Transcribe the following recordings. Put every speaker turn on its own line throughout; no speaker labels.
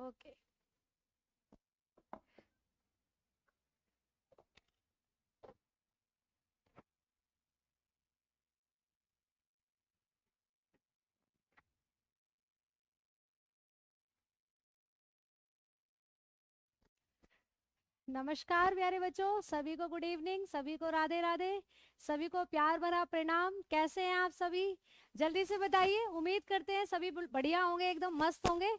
Okay. नमस्कार प्यारे बच्चों, सभी को गुड इवनिंग, सभी को राधे राधे, सभी को प्यार भरा प्रणाम। कैसे हैं आप सभी? जल्दी से बताइए। उम्मीद करते हैं सभी बढ़िया होंगे, एकदम मस्त होंगे।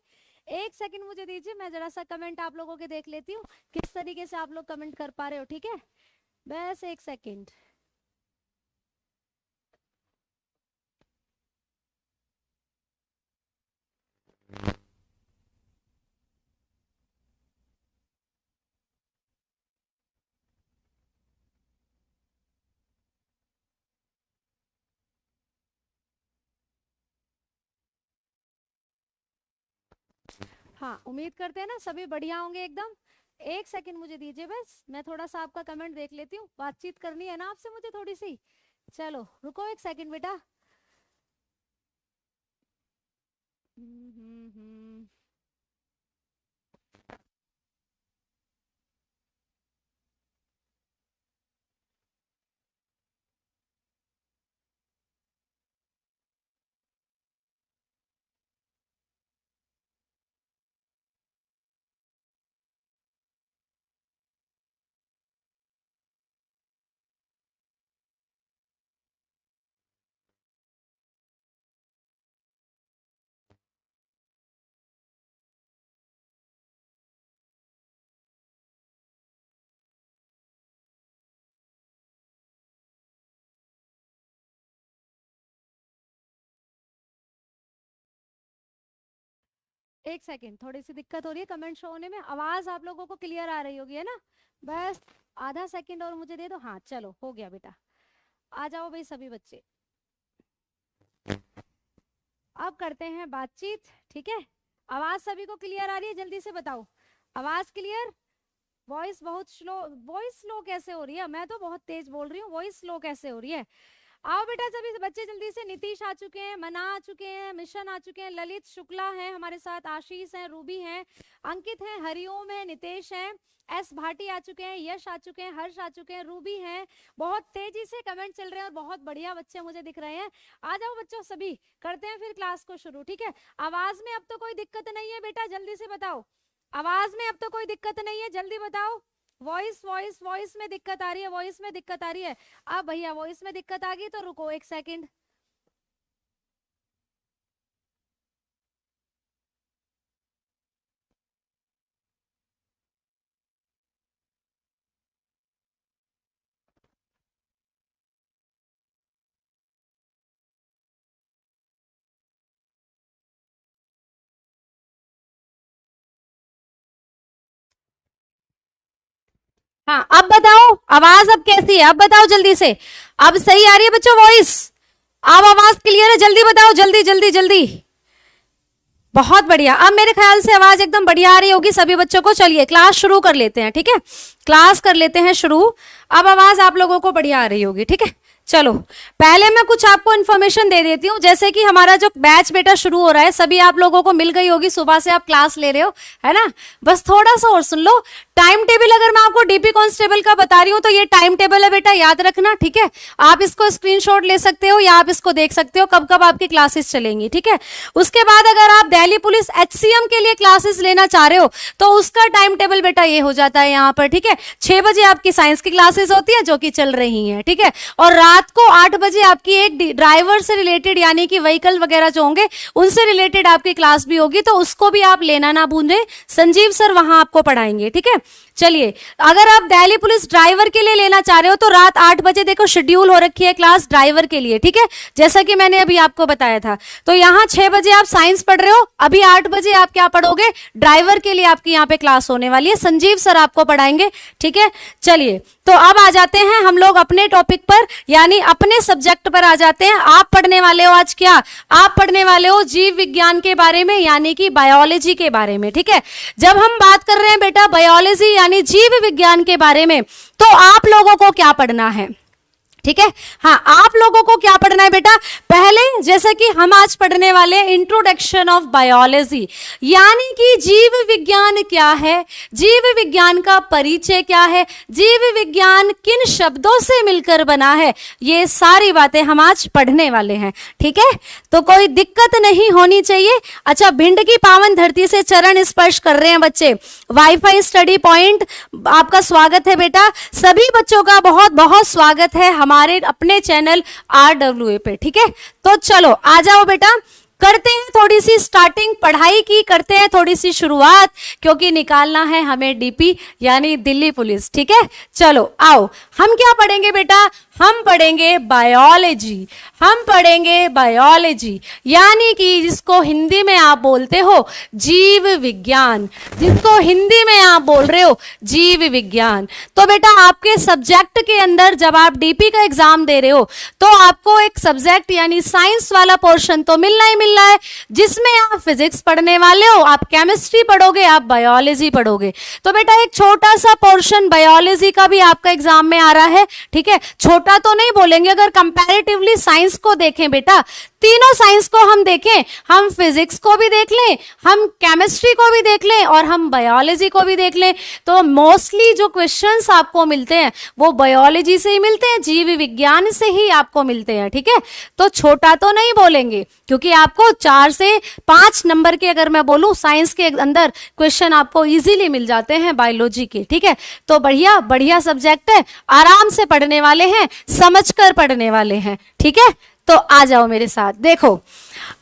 एक सेकंड मुझे दीजिए, मैं जरा सा कमेंट आप लोगों के देख लेती हूँ, किस तरीके से आप लोग कमेंट कर पा रहे हो। ठीक है, बस एक सेकंड। हाँ, उम्मीद करते हैं ना सभी बढ़िया होंगे एकदम। एक सेकंड मुझे दीजिए, बस मैं थोड़ा सा आपका कमेंट देख लेती हूँ। बातचीत करनी है ना आपसे मुझे थोड़ी सी। चलो रुको एक सेकंड बेटा। हम्म हम्म हम्म एक सेकंड, थोड़ी सी दिक्कत हो रही है कमेंट शो होने में। आवाज आप लोगों को क्लियर आ रही होगी, है ना? बस आधा सेकंड और मुझे दे दो। हाँ चलो, हो गया बेटा। आ जाओ भाई सभी बच्चे, अब करते हैं बातचीत। ठीक है, आवाज सभी को क्लियर आ रही है? जल्दी से बताओ, आवाज क्लियर? वॉइस बहुत स्लो। वॉइस स्लो कैसे हो रही है? मैं तो बहुत तेज बोल रही हूँ, वॉइस स्लो कैसे हो रही है? आओ बेटा सभी बच्चे जल्दी से। नीतीश आ चुके हैं, मना आ चुके हैं, मिशन आ चुके हैं, ललित शुक्ला है हमारे साथ, आशीष है, रूबी है, अंकित है, हरिओम है, नितेश है, एस भाटी आ चुके हैं, यश आ चुके हैं, हर्ष आ चुके हैं, रूबी है। बहुत तेजी से कमेंट चल रहे हैं और बहुत बढ़िया बच्चे मुझे दिख रहे हैं। आ जाओ बच्चों सभी, करते हैं फिर क्लास को शुरू। ठीक है, आवाज में अब तो कोई दिक्कत नहीं है बेटा? जल्दी से बताओ, आवाज में अब तो कोई दिक्कत नहीं है? जल्दी बताओ। वॉइस वॉइस वॉइस में दिक्कत आ रही है? वॉइस में दिक्कत आ रही है? अब भैया वॉइस में दिक्कत आ गई तो रुको एक सेकंड। हाँ अब बताओ, आवाज अब कैसी है? अब बताओ जल्दी से। अब सही आ रही है बच्चों वॉइस? अब आवाज क्लियर है? जल्दी बताओ, जल्दी जल्दी जल्दी। बहुत बढ़िया, अब मेरे ख्याल से आवाज एकदम बढ़िया आ रही होगी सभी बच्चों को। चलिए क्लास शुरू कर लेते हैं। ठीक है, क्लास कर लेते हैं शुरू। अब आवाज आप लोगों को बढ़िया आ रही होगी। ठीक है, चलो पहले मैं कुछ आपको इन्फॉर्मेशन दे देती हूँ। जैसे कि हमारा जो बैच बेटा शुरू हो रहा है, सभी आप लोगों को मिल गई होगी, सुबह से आप क्लास ले रहे हो, है ना? बस थोड़ा सा और सुन लो। टाइम टेबल अगर मैं आपको डीपी कांस्टेबल का बता रही हूँ तो ये टाइम टेबल है बेटा, याद रखना। ठीक है, आप इसको स्क्रीनशॉट ले सकते हो या आप इसको देख सकते हो कब कब आपकी क्लासेस चलेंगी। ठीक है, उसके बाद अगर आप दिल्ली पुलिस एचसीएम के लिए क्लासेस लेना चाह रहे हो तो उसका टाइम टेबल बेटा ये हो जाता है यहाँ पर। ठीक है, 6 बजे आपकी साइंस की क्लासेस होती है जो कि चल रही हैं। ठीक है, और रात को 8 बजे आपकी एक ड्राइवर से रिलेटेड यानी कि व्हीकल वगैरह जो होंगे उनसे रिलेटेड आपकी क्लास भी होगी, तो उसको भी आप लेना ना भूलें, संजीव सर वहां आपको पढ़ाएंगे। ठीक है, चलिए अगर आप दिल्ली पुलिस ड्राइवर के लिए लेना चाह रहे हो तो रात 8 बजे देखो शेड्यूल हो रखी है क्लास ड्राइवर के लिए। ठीक है, जैसा कि मैंने अभी आपको बताया था। तो यहाँ 6 बजे आप साइंस पढ़ रहे हो, अभी 8 बजे आप क्या पढ़ोगे? ड्राइवर के लिए आपकी यहाँ पे क्लास होने वाली है, संजीव सर आपको पढ़ाएंगे। ठीक है, चलिए तो अब आ जाते हैं हम लोग अपने टॉपिक पर, यानी अपने सब्जेक्ट पर आ जाते हैं। आप पढ़ने वाले हो आज क्या? आप पढ़ने वाले हो जीव विज्ञान के बारे में, यानी कि बायोलॉजी के बारे में। ठीक है, जब हम बात कर रहे हैं बेटा बायोलॉजी यानी जीव विज्ञान के बारे में, तो आप लोगों को क्या पढ़ना है? ठीक है। हाँ, आप लोगों को क्या पढ़ना है बेटा, पहले जैसे कि हम आज पढ़ने वाले इंट्रोडक्शन ऑफ बायोलॉजी, यानी कि जीव विज्ञान क्या है, जीव विज्ञान का परिचय क्या है, जीव विज्ञान किन शब्दों से मिलकर बना है, ये सारी बातें हम आज पढ़ने वाले हैं। ठीक है, तो कोई दिक्कत नहीं होनी चाहिए। अच्छा, भिंड की पावन धरती से चरण स्पर्श कर रहे हैं बच्चे, वाईफाई स्टडी पॉइंट आपका स्वागत है बेटा, सभी बच्चों का बहुत बहुत स्वागत है हमारे अपने चैनल RWA पे। ठीक है, तो चलो आ जाओ बेटा, करते हैं थोड़ी सी स्टार्टिंग पढ़ाई की, करते हैं थोड़ी सी शुरुआत, क्योंकि निकालना है हमें डीपी यानी दिल्ली पुलिस। ठीक है, चलो आओ, हम क्या पढ़ेंगे बेटा, हम पढ़ेंगे बायोलॉजी, हम पढ़ेंगे बायोलॉजी, यानी कि जिसको हिंदी में आप बोलते हो जीव विज्ञान, जिसको हिंदी में आप बोल रहे हो जीव विज्ञान। तो बेटा आपके सब्जेक्ट के अंदर जब आप डीपी का एग्जाम दे रहे हो तो आपको एक सब्जेक्ट यानी साइंस वाला पोर्शन तो मिलना ही मिलना है, जिसमें आप फिजिक्स पढ़ने वाले हो, आप केमिस्ट्री पढ़ोगे, आप बायोलॉजी पढ़ोगे। तो बेटा एक छोटा सा पोर्शन बायोलॉजी का भी आपका एग्जाम में आ रहा है। ठीक है, छोटा तो नहीं बोलेंगे, अगर कंपैरेटिवली साइंस को देखें बेटा, तीनों साइंस को हम देखें, हम फिजिक्स को भी देख लें, हम केमिस्ट्री को भी देख लें और हम बायोलॉजी को भी देख लें, तो मोस्टली जो क्वेश्चंस आपको मिलते हैं वो बायोलॉजी से ही मिलते हैं, जीव विज्ञान से ही आपको मिलते हैं। ठीक है, तो छोटा तो नहीं बोलेंगे, क्योंकि आपको 4 से 5 नंबर के अगर मैं बोलूं साइंस के अंदर क्वेश्चन आपको इजीली मिल जाते हैं बायोलॉजी के। ठीक है, तो बढ़िया बढ़िया सब्जेक्ट है, आराम से पढ़ने वाले हैं, समझकर पढ़ने वाले हैं। ठीक है, तो आ जाओ मेरे साथ। देखो,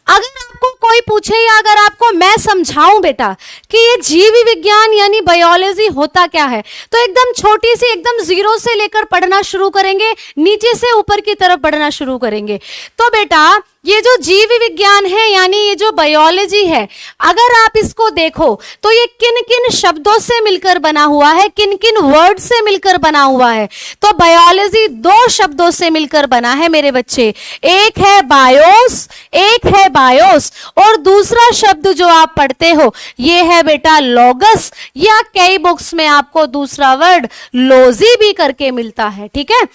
अगर आपको कोई पूछे या अगर आपको मैं समझाऊं बेटा कि ये जीव विज्ञान यानी बायोलॉजी होता क्या है, तो एकदम छोटी सी, एकदम जीरो से लेकर पढ़ना शुरू करेंगे, नीचे से ऊपर की तरफ पढ़ना शुरू करेंगे। तो बेटा ये जो जीव विज्ञान है यानी ये जो बायोलॉजी है, अगर आप इसको देखो तो ये किन किन शब्दों से मिलकर बना हुआ है, किन किन वर्ड से मिलकर बना हुआ है। तो बायोलॉजी 2 शब्दों से मिलकर बना है मेरे बच्चे, एक है बायोस, एक है बायोस, और दूसरा शब्द जो आप पढ़ते हो ये है बेटा लॉगस, या कई बुक्स में आपको दूसरा वर्ड लॉजी भी करके मिलता है। ठीक है,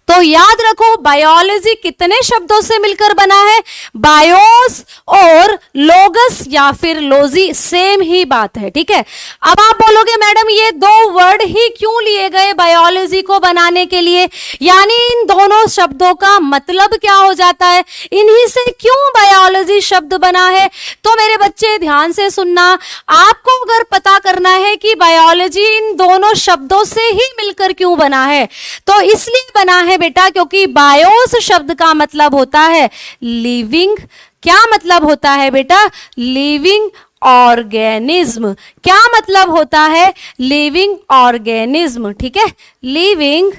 तो याद रखो बायोलॉजी कितने शब्दों से मिलकर बना है, बायोस और लोगस या फिर लॉजी सेम ही बात है। ठीक है, अब आप बोलोगे मैडम ये 2 वर्ड ही क्यों लिए गए बायोलॉजी को बनाने के लिए, यानी इन दोनों शब्दों का मतलब क्या हो जाता है, इन्हीं से क्यों बायोलॉजी शब्द बना है। तो मेरे बच्चे ध्यान से सुनना, आपको अगर पता करना है कि बायोलॉजी इन दोनों शब्दों से ही मिलकर क्यों बना है, तो इसलिए बना है बेटा क्योंकि बायोस शब्द का मतलब होता है लिविंग। क्या मतलब होता है बेटा, लिविंग ऑर्गेनिज्म। क्या मतलब होता है, लिविंग ऑर्गेनिज्म। ठीक है, लिविंग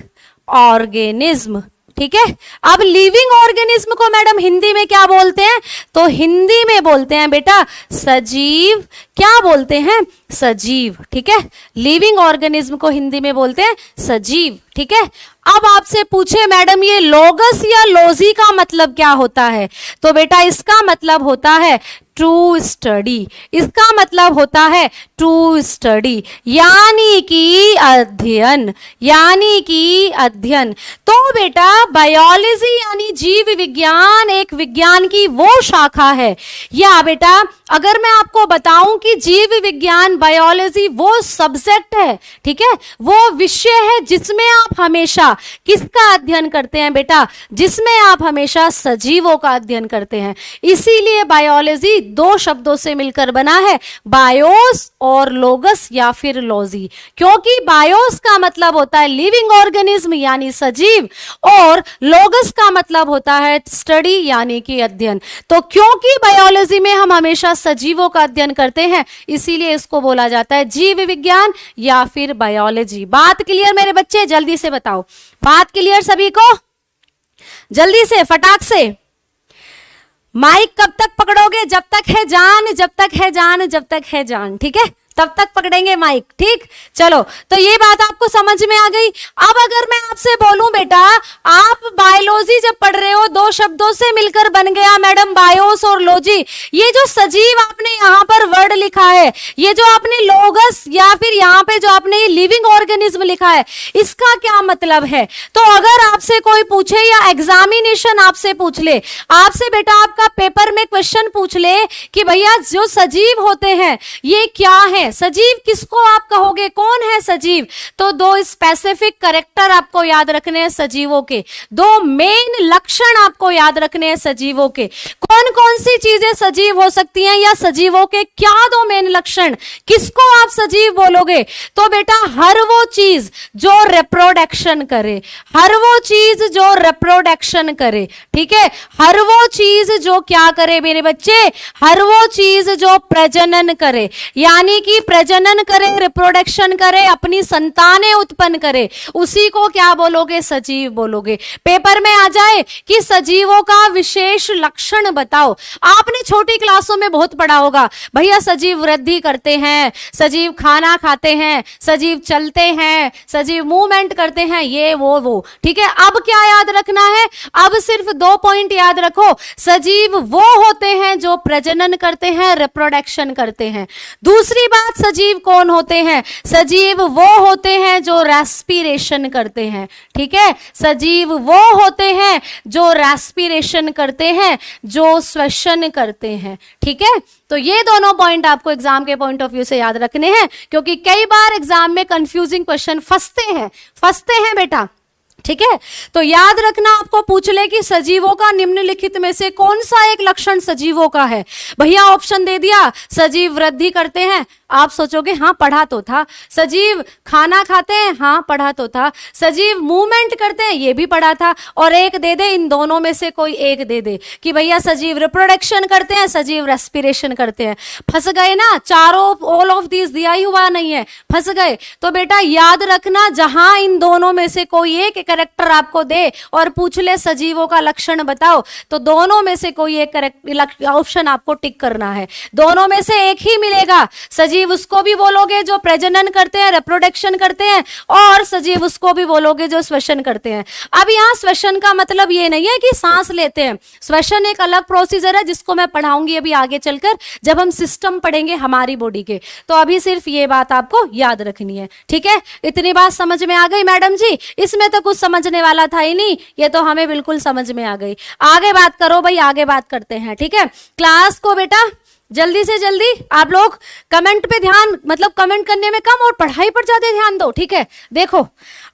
ऑर्गेनिज्म। ठीक है, अब लिविंग ऑर्गेनिज्म को मैडम हिंदी में क्या बोलते हैं, तो हिंदी में बोलते हैं बेटा सजीव। क्या बोलते हैं, सजीव। ठीक है, लिविंग ऑर्गेनिज्म को हिंदी में बोलते हैं सजीव। ठीक है, अब आपसे पूछे मैडम ये लोगस या लॉजी का मतलब क्या होता है, तो बेटा इसका मतलब होता है ट्रू स्टडी। इसका मतलब होता है ट्रू स्टडी, यानी कि अध्ययन, यानी कि अध्ययन। तो बेटा बायोलॉजी यानी जीव विज्ञान एक विज्ञान की वो शाखा है, या बेटा अगर मैं आपको बताऊं कि जीव विज्ञान बायोलॉजी वो सब्जेक्ट है, ठीक है, वो विषय है जिसमें आप हमेशा किसका अध्ययन करते हैं बेटा, जिसमें आप हमेशा सजीवों का अध्ययन करते हैं। इसीलिए बायोलॉजी 2 शब्दों से मिलकर बना है, बायोस और लोगस या फिर लॉजी। क्योंकि बायोस का मतलब होता है लिविंग ऑर्गेनिज्म यानी सजीव, और लोगस का मतलब होता है स्टडी यानी कि अध्ययन। तो क्योंकि बायोलॉजी में हम हमेशा सजीवों का अध्ययन करते हैं, इसीलिए इसको बोला जाता है जीव विज्ञान या फिर बायोलॉजी। बात क्लियर मेरे बच्चे, जल्दी से बताओ, बात क्लियर सभी को, जल्दी से फटाक से। माइक कब तक पकड़ोगे, जब तक है जान, जब तक है जान, जब तक है जान। ठीक है, तब तक पकड़ेंगे माइक। ठीक, चलो, तो ये बात आपको समझ में आ गई। अब अगर मैं आपसे बोलूं बेटा आप बायोलॉजी जब पढ़ रहे हो 2 शब्दों से मिलकर बन गया मैडम बायोस और लॉजी, ये जो सजीव आपने यहाँ पर वर्ड लिखा है, ये जो आपने लोगस या फिर यहाँ पे जो आपने ये लिविंग ऑर्गेनिज्म लिखा है, इसका क्या मतलब है? तो अगर आपसे कोई पूछे या एग्जामिनेशन आपसे पूछ ले, आपसे बेटा आपका पेपर में क्वेश्चन पूछ ले कि भैया जो सजीव होते हैं ये क्या है, सजीव किसको आप कहोगे, कौन है सजीव? तो दो स्पेसिफिक कैरेक्टर आपको याद रखने हैं सजीवों के, दो मेन लक्षण आपको याद रखने हैं सजीवों के। कौन कौन सी चीजें सजीव हो सकती हैं या सजीवों के क्या दो मेन लक्षण, किसको आप सजीव बोलोगे? तो बेटा हर वो चीज जो रिप्रोडक्शन करे, हर वो चीज जो रिप्रोडक्शन करे, ठीक है, हर वो चीज जो क्या करे मेरे बच्चे, हर वो चीज जो प्रजनन करे, यानी कि प्रजनन करे, रिप्रोडक्शन करे, अपनी संतानें उत्पन्न करे, उसी को क्या बोलोगे? सजीव बोलोगे। पेपर में आ जाए कि सजीवों का विशेष लक्षण बताओ, आपने छोटी क्लासों में बहुत पढ़ा होगा, भैया सजीव वृद्धि करते हैं, सजीव खाना खाते हैं, सजीव चलते हैं, सजीव मूवमेंट करते हैं, ये वो, ठीक है। अब क्या याद रखना है? अब सिर्फ 2 पॉइंट याद रखो, सजीव वो होते हैं जो प्रजनन करते हैं, रिप्रोडक्शन करते हैं। दूसरी बात, सजीव कौन होते हैं? सजीव वो होते हैं जो रेस्पिरेशन करते हैं, ठीक है, सजीव वो होते हैं जो रेस्पिरेशन करते हैं, जो श्वसन करते हैं, ठीक है। तो ये दोनों पॉइंट आपको एग्जाम के पॉइंट ऑफ व्यू से याद रखने हैं, क्योंकि कई बार एग्जाम में कंफ्यूजिंग क्वेश्चन फंसते हैं बेटा, ठीक है। तो याद रखना, आपको पूछ ले कि सजीवों का निम्नलिखित में से कौन सा एक लक्षण सजीवों का है? भैया ऑप्शन दे दिया, सजीव वृद्धि करते हैं, आप सोचोगे हाँ पढ़ा तो था। सजीव खाना खाते हैं, हाँ पढ़ा तो था। सजीव मूवमेंट करते हैं, ये भी पढ़ा था। और एक दे दे, इन दोनों में से कोई एक दे दे कि भैया सजीव रिप्रोडक्शन करते हैं, सजीव रेस्पिरेशन करते हैं। फंस गए ना, चारों ऑल ऑफ दिस दिया ही हुआ नहीं है, फंस गए। तो बेटा याद रखना, जहां इन दोनों में से कोई एक कैरेक्टर आपको दे और पूछ ले सजीवों का लक्षण बताओ, तो दोनों में से कोई एक ऑप्शन आपको टिक करना है। दोनों में से एक ही मिलेगा। सजीव उसको भी बोलोगे जो प्रजनन करते हैं, रिप्रोडक्शन करते हैं, और सजीव उसको भी बोलोगे जो श्वसन करते हैं। अब यहाँ श्वसन का मतलब ये नहीं है कि सांस लेते हैं, श्वसन एक अलग प्रोसीजर है जिसको मैं पढ़ाऊंगी अभी आगे चलकर, जब हम सिस्टम पढ़ेंगे हमारी बॉडी के। तो अभी सिर्फ ये बात आपको याद रखनी है, ठीक है। इतनी बात समझ में आ गई मैडम जी? इसमें तो कुछ समझने वाला था ही नहीं, ये तो हमें बिल्कुल समझ में आ गई। आगे बात करो भाई, आगे बात करते हैं, ठीक है। क्लास को बेटा जल्दी से जल्दी आप लोग कमेंट पे ध्यान, मतलब कमेंट करने में कम और पढ़ाई पर ज्यादा ध्यान दो, ठीक है। देखो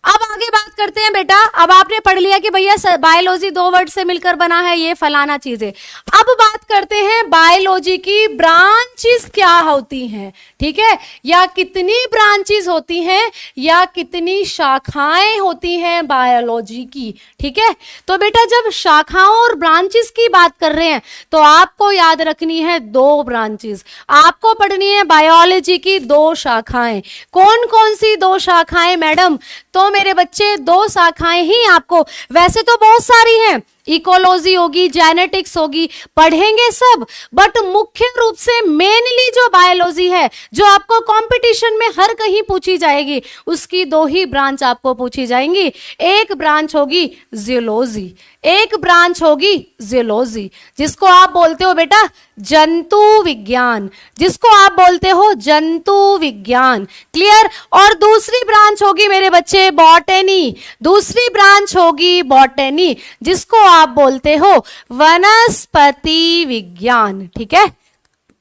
अब आगे बात करते हैं बेटा। अब आपने पढ़ लिया कि भैया बायोलॉजी 2 वर्ड से मिलकर बना है, ये फलाना चीजें। अब बात करते हैं बायोलॉजी की ब्रांचेस क्या होती हैं, ठीक है, या कितनी ब्रांचेस होती हैं या कितनी शाखाएं होती हैं बायोलॉजी की, ठीक है। तो बेटा जब शाखाओं और ब्रांचेस की बात कर रहे हैं तो आपको याद रखनी है 2 ब्रांचेस। आपको पढ़नी है बायोलॉजी की 2 शाखाएं। कौन कौन सी 2 शाखाएं मैडम? तो मेरे बच्चे 2 शाखाएं ही आपको, वैसे तो बहुत सारी हैं, इकोलॉजी होगी, जेनेटिक्स होगी, पढ़ेंगे सब, बट मुख्य रूप से मेनली जो बायोलॉजी है, जो आपको कंपटीशन में हर कहीं पूछी जाएगी, उसकी 2 ही ब्रांच आपको पूछी जाएंगी। एक ब्रांच होगी जियोलॉजी, एक ब्रांच होगी जियोलॉजी, जिसको आप बोलते हो बेटा जंतु विज्ञान, जिसको आप बोलते हो जंतु विज्ञान, क्लियर। और दूसरी ब्रांच होगी मेरे बच्चे बॉटनी, दूसरी ब्रांच होगी बॉटनी, जिसको आप बोलते हो वनस्पति विज्ञान, ठीक है,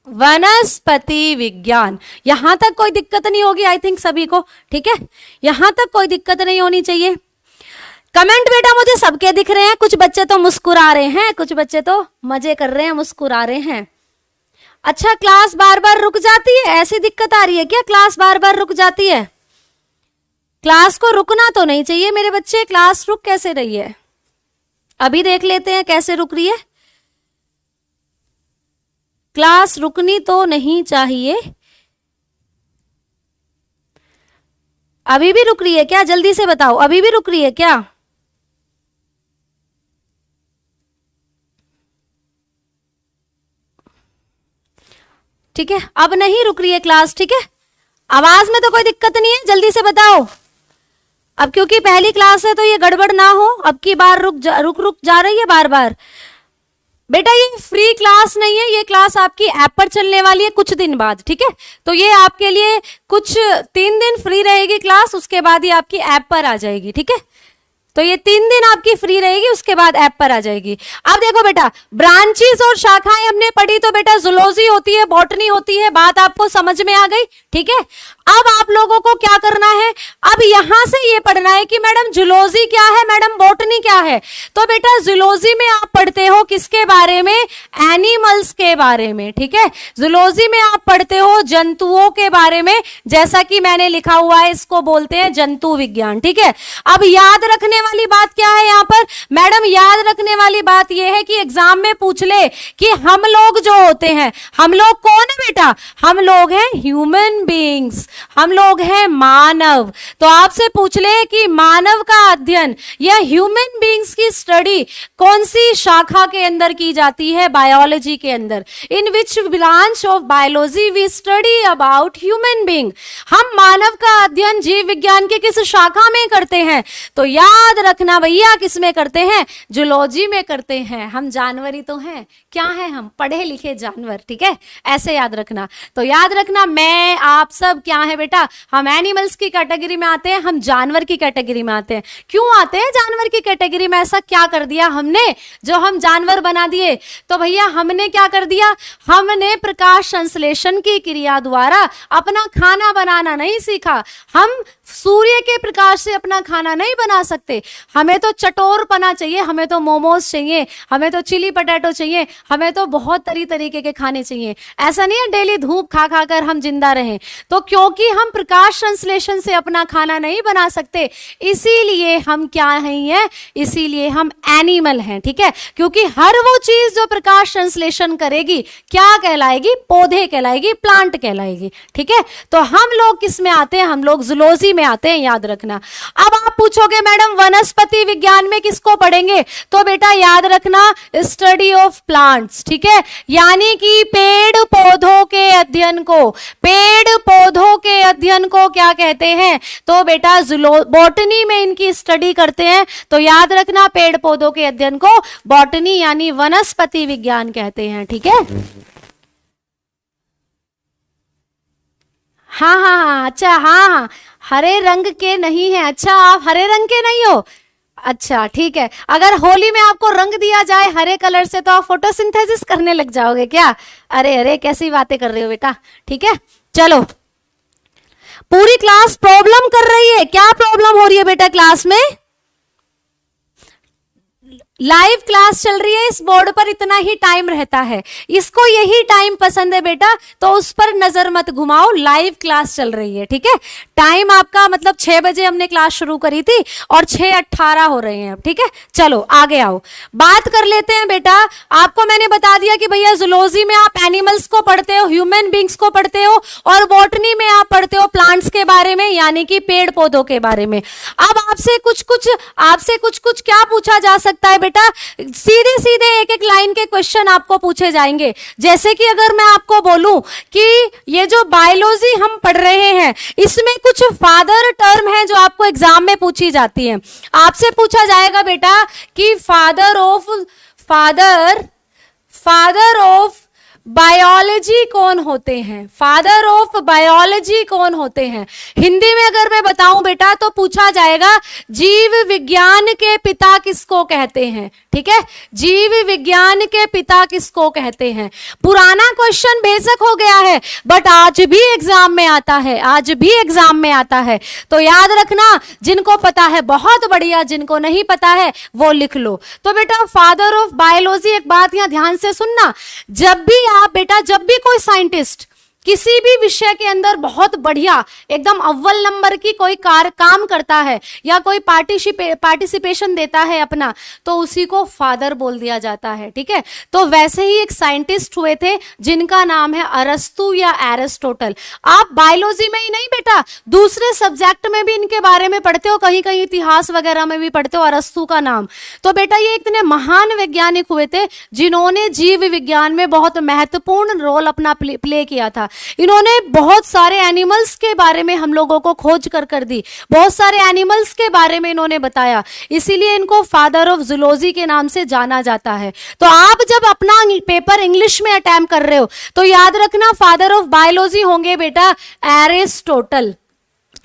वनस्पति विज्ञान। यहां तक कोई दिक्कत नहीं होगी आई थिंक सभी को, ठीक है, यहां तक कोई दिक्कत नहीं होनी चाहिए। कमेंट बेटा मुझे सबके दिख रहे हैं, कुछ बच्चे तो मुस्कुरा रहे हैं, कुछ बच्चे तो मजे कर रहे हैं, मुस्कुरा रहे हैं। अच्छा, क्लास बार बार रुक जाती है, ऐसी दिक्कत आ रही है क्या? क्लास बार बार रुक जाती है? क्लास को रुकना तो नहीं चाहिए मेरे बच्चे, क्लास रुक कैसे रही है? अभी देख लेते हैं कैसे रुक रही है। क्लास रुकनी तो नहीं चाहिए, अभी भी रुक रही है क्या? जल्दी से बताओ, अभी भी रुक रही है क्या? ठीक है, अब नहीं रुक रही है क्लास, ठीक है। आवाज में तो कोई दिक्कत नहीं है, जल्दी से बताओ। अब क्योंकि पहली क्लास है तो ये गड़बड़ ना हो, अब की बार रुक जा रही है बार बार। बेटा ये फ्री क्लास नहीं है, ये क्लास आपकी ऐप पर चलने वाली है कुछ दिन बाद, ठीक है। तो ये आपके लिए कुछ 3 दिन फ्री रहेगी क्लास, उसके बाद ये आपकी ऐप पर आ जाएगी, ठीक है। तो ये 3 दिन आपकी फ्री रहेगी, उसके बाद ऐप पर आ जाएगी। अब देखो बेटा, ब्रांचेस और शाखाएं हमने पढ़ी, तो बेटा जूलॉजी होती है, बॉटनी होती है, बात आपको समझ में आ गई, ठीक है। अब आप लोगों को क्या करना है, अब यहां से ये पढ़ना है कि मैडम जूलॉजी क्या है, मैडम बॉटनी क्या है। तो बेटा जूलॉजी में आप पढ़ते हो किसके बारे में, एनिमल्स के बारे में, ठीक है। जूलॉजी में आप पढ़ते हो जंतुओं के बारे में, जैसा कि मैंने लिखा हुआ है, इसको बोलते हैं जंतु विज्ञान, ठीक है। अब याद रखने वाली बात क्या है यहाँ पर, मैडम याद रखने वाली बात यह है कि एग्जाम में पूछ ले कि हम लोग जो होते हैं, हम लोग कौन है बेटा, हम लोग हैं ह्यूमन बीइंग्स, हम लोग हैं मानव। तो आपसे पूछ ले कि मानव का अध्ययन या ह्यूमन बीइंग्स की स्टडी कौन सी शाखा के अंदर की जाती है, बायोलॉजी के अंदर। In which branch of biology we study about human being. हम मानव का अध्ययन जीव विज्ञान के किस शाखा में करते हैं, तो याद रखना भैया किस में करते हैं, जूलॉजी में करते हैं। हम जानवरी तो हैं, क्या है, हम पढ़े लिखे जानवर, ठीक है, ऐसे याद रखना। तो याद रखना मैं आप सब क्या है बेटा, हम एनिमल्स की कैटेगरी में आते हैं, हम जानवर की कैटेगरी में आते हैं। क्यों आते हैं जानवर की कैटेगरी में, ऐसा क्या कर दिया हमने जो हम जानवर बना दिए। तो भैया हमने क्या कर दिया, हमने प्रकाश संश्लेषण की क्रिया द्वारा अपना खाना बनाना नहीं सीखा। हम सूर्य के प्रकाश से अपना खाना नहीं बना सकते, हमें तो चटोरपना चाहिए, हमें तो मोमोज चाहिए, हमें तो चिली पटेटो चाहिए, हमें तो बहुत तरीके के खाने चाहिए। ऐसा नहीं है डेली धूप खा खा कर हम जिंदा रहें। तो क्योंकि हम प्रकाश संश्लेषण से अपना खाना नहीं बना सकते, इसीलिए हम क्या हैं, इसीलिए हम एनिमल हैं, ठीक है। क्योंकि हर वो चीज जो प्रकाश संश्लेषण करेगी क्या कहलाएगी, पौधे कहलाएगी, प्लांट कहलाएगी, ठीक है। तो हम लोग किस में आते हैं, हम लोग जूलॉजी में आते हैं, याद रखना। अब आप पूछोगे मैडम वनस्पति विज्ञान में किसको पढ़ेंगे, तो बेटा याद रखना स्टडी ऑफ प्लांट्स, ठीक है। यानी कि पेड़ पौधों के अध्ययन को, पेड़ पौधों के अध्ययन को क्या कहते हैं, तो बेटा बॉटनी में इनकी स्टडी करते हैं। तो याद रखना पेड़ पौधों के अध्ययन को बॉटनी यानी वनस्पति विज्ञान कहते हैं, ठीक है। हाँ हाँ हाँ, अच्छा हाँ हाँ, हरे रंग के नहीं है, अच्छा आप हरे रंग के नहीं हो, अच्छा ठीक है। अगर होली में आपको रंग दिया जाए हरे कलर से तो आप फोटोसिंथेसिस करने लग जाओगे क्या, अरे अरे कैसी बातें कर रहे हो बेटा, ठीक है। चलो पूरी क्लास प्रॉब्लम कर रही है, क्या प्रॉब्लम हो रही है बेटा क्लास में, लाइव क्लास चल रही है, इस बोर्ड पर इतना ही टाइम रहता है, इसको यही टाइम पसंद है बेटा, तो उस पर नजर मत घुमाओ, लाइव क्लास चल रही है, ठीक है। टाइम आपका मतलब 6 बजे हमने क्लास शुरू करी थी और 6:18 हो रहे हैं अब, ठीक है। चलो आगे आओ, बात कर लेते हैं बेटा। आपको मैंने बता दिया कि भैया जूलॉजी में आप एनिमल्स को पढ़ते हो, ह्यूमन बींग्स को पढ़ते हो, और बॉटनी में आप पढ़ते हो प्लांट्स के बारे में, यानी कि पेड़ पौधों के बारे में। अब आपसे कुछ क्या पूछा जा सकता है बेटा, सीधे सीधे एक एक लाइन के क्वेश्चन आपको पूछे जाएंगे। जैसे कि अगर मैं आपको बोलूं कि ये जो बायोलॉजी हम पढ़ रहे हैं, इसमें कुछ फादर टर्म है जो आपको एग्जाम में पूछी जाती है। आपसे पूछा जाएगा बेटा कि फादर ऑफ बायोलॉजी कौन होते हैं, फादर ऑफ बायोलॉजी कौन होते हैं। हिंदी में अगर मैं बताऊं बेटा तो पूछा जाएगा जीव विज्ञान के पिता किसको कहते हैं, ठीक है, जीव विज्ञान के पिता किसको कहते हैं। पुराना क्वेश्चन बेशक हो गया है बट आज भी एग्जाम में आता है, आज भी एग्जाम में आता है। तो याद रखना, जिनको पता है बहुत बढ़िया, जिनको नहीं पता है वो लिख लो। तो बेटा फादर ऑफ बायोलॉजी, एक बात यहां ध्यान से सुनना, जब भी कोई साइंटिस्ट किसी भी विषय के अंदर बहुत बढ़िया एकदम अव्वल नंबर की कोई काम करता है या कोई पार्टिसिपेशन देता है अपना, तो उसी को फादर बोल दिया जाता है, ठीक है। तो वैसे ही एक साइंटिस्ट हुए थे जिनका नाम है अरस्तु या एरिस्टोटल। आप बायोलॉजी में ही नहीं बेटा, दूसरे सब्जेक्ट में भी इनके बारे में पढ़ते हो, कहीं कहीं इतिहास वगैरह में भी पढ़ते हो अरस्तु का नाम। तो बेटा ये इतने महान वैज्ञानिक हुए थे जिन्होंने जीव विज्ञान में बहुत महत्वपूर्ण रोल अपना प्ले किया था। इन्होंने बहुत सारे एनिमल्स के बारे में हम लोगों को खोज कर दी, बहुत सारे एनिमल्स के बारे में इन्होंने बताया, इसीलिए इनको फादर ऑफ जूलॉजी के नाम से जाना जाता है। तो आप जब अपना पेपर इंग्लिश में अटेम्प्ट कर रहे हो तो याद रखना फादर ऑफ बायोलॉजी होंगे बेटा एरिस्टोटल,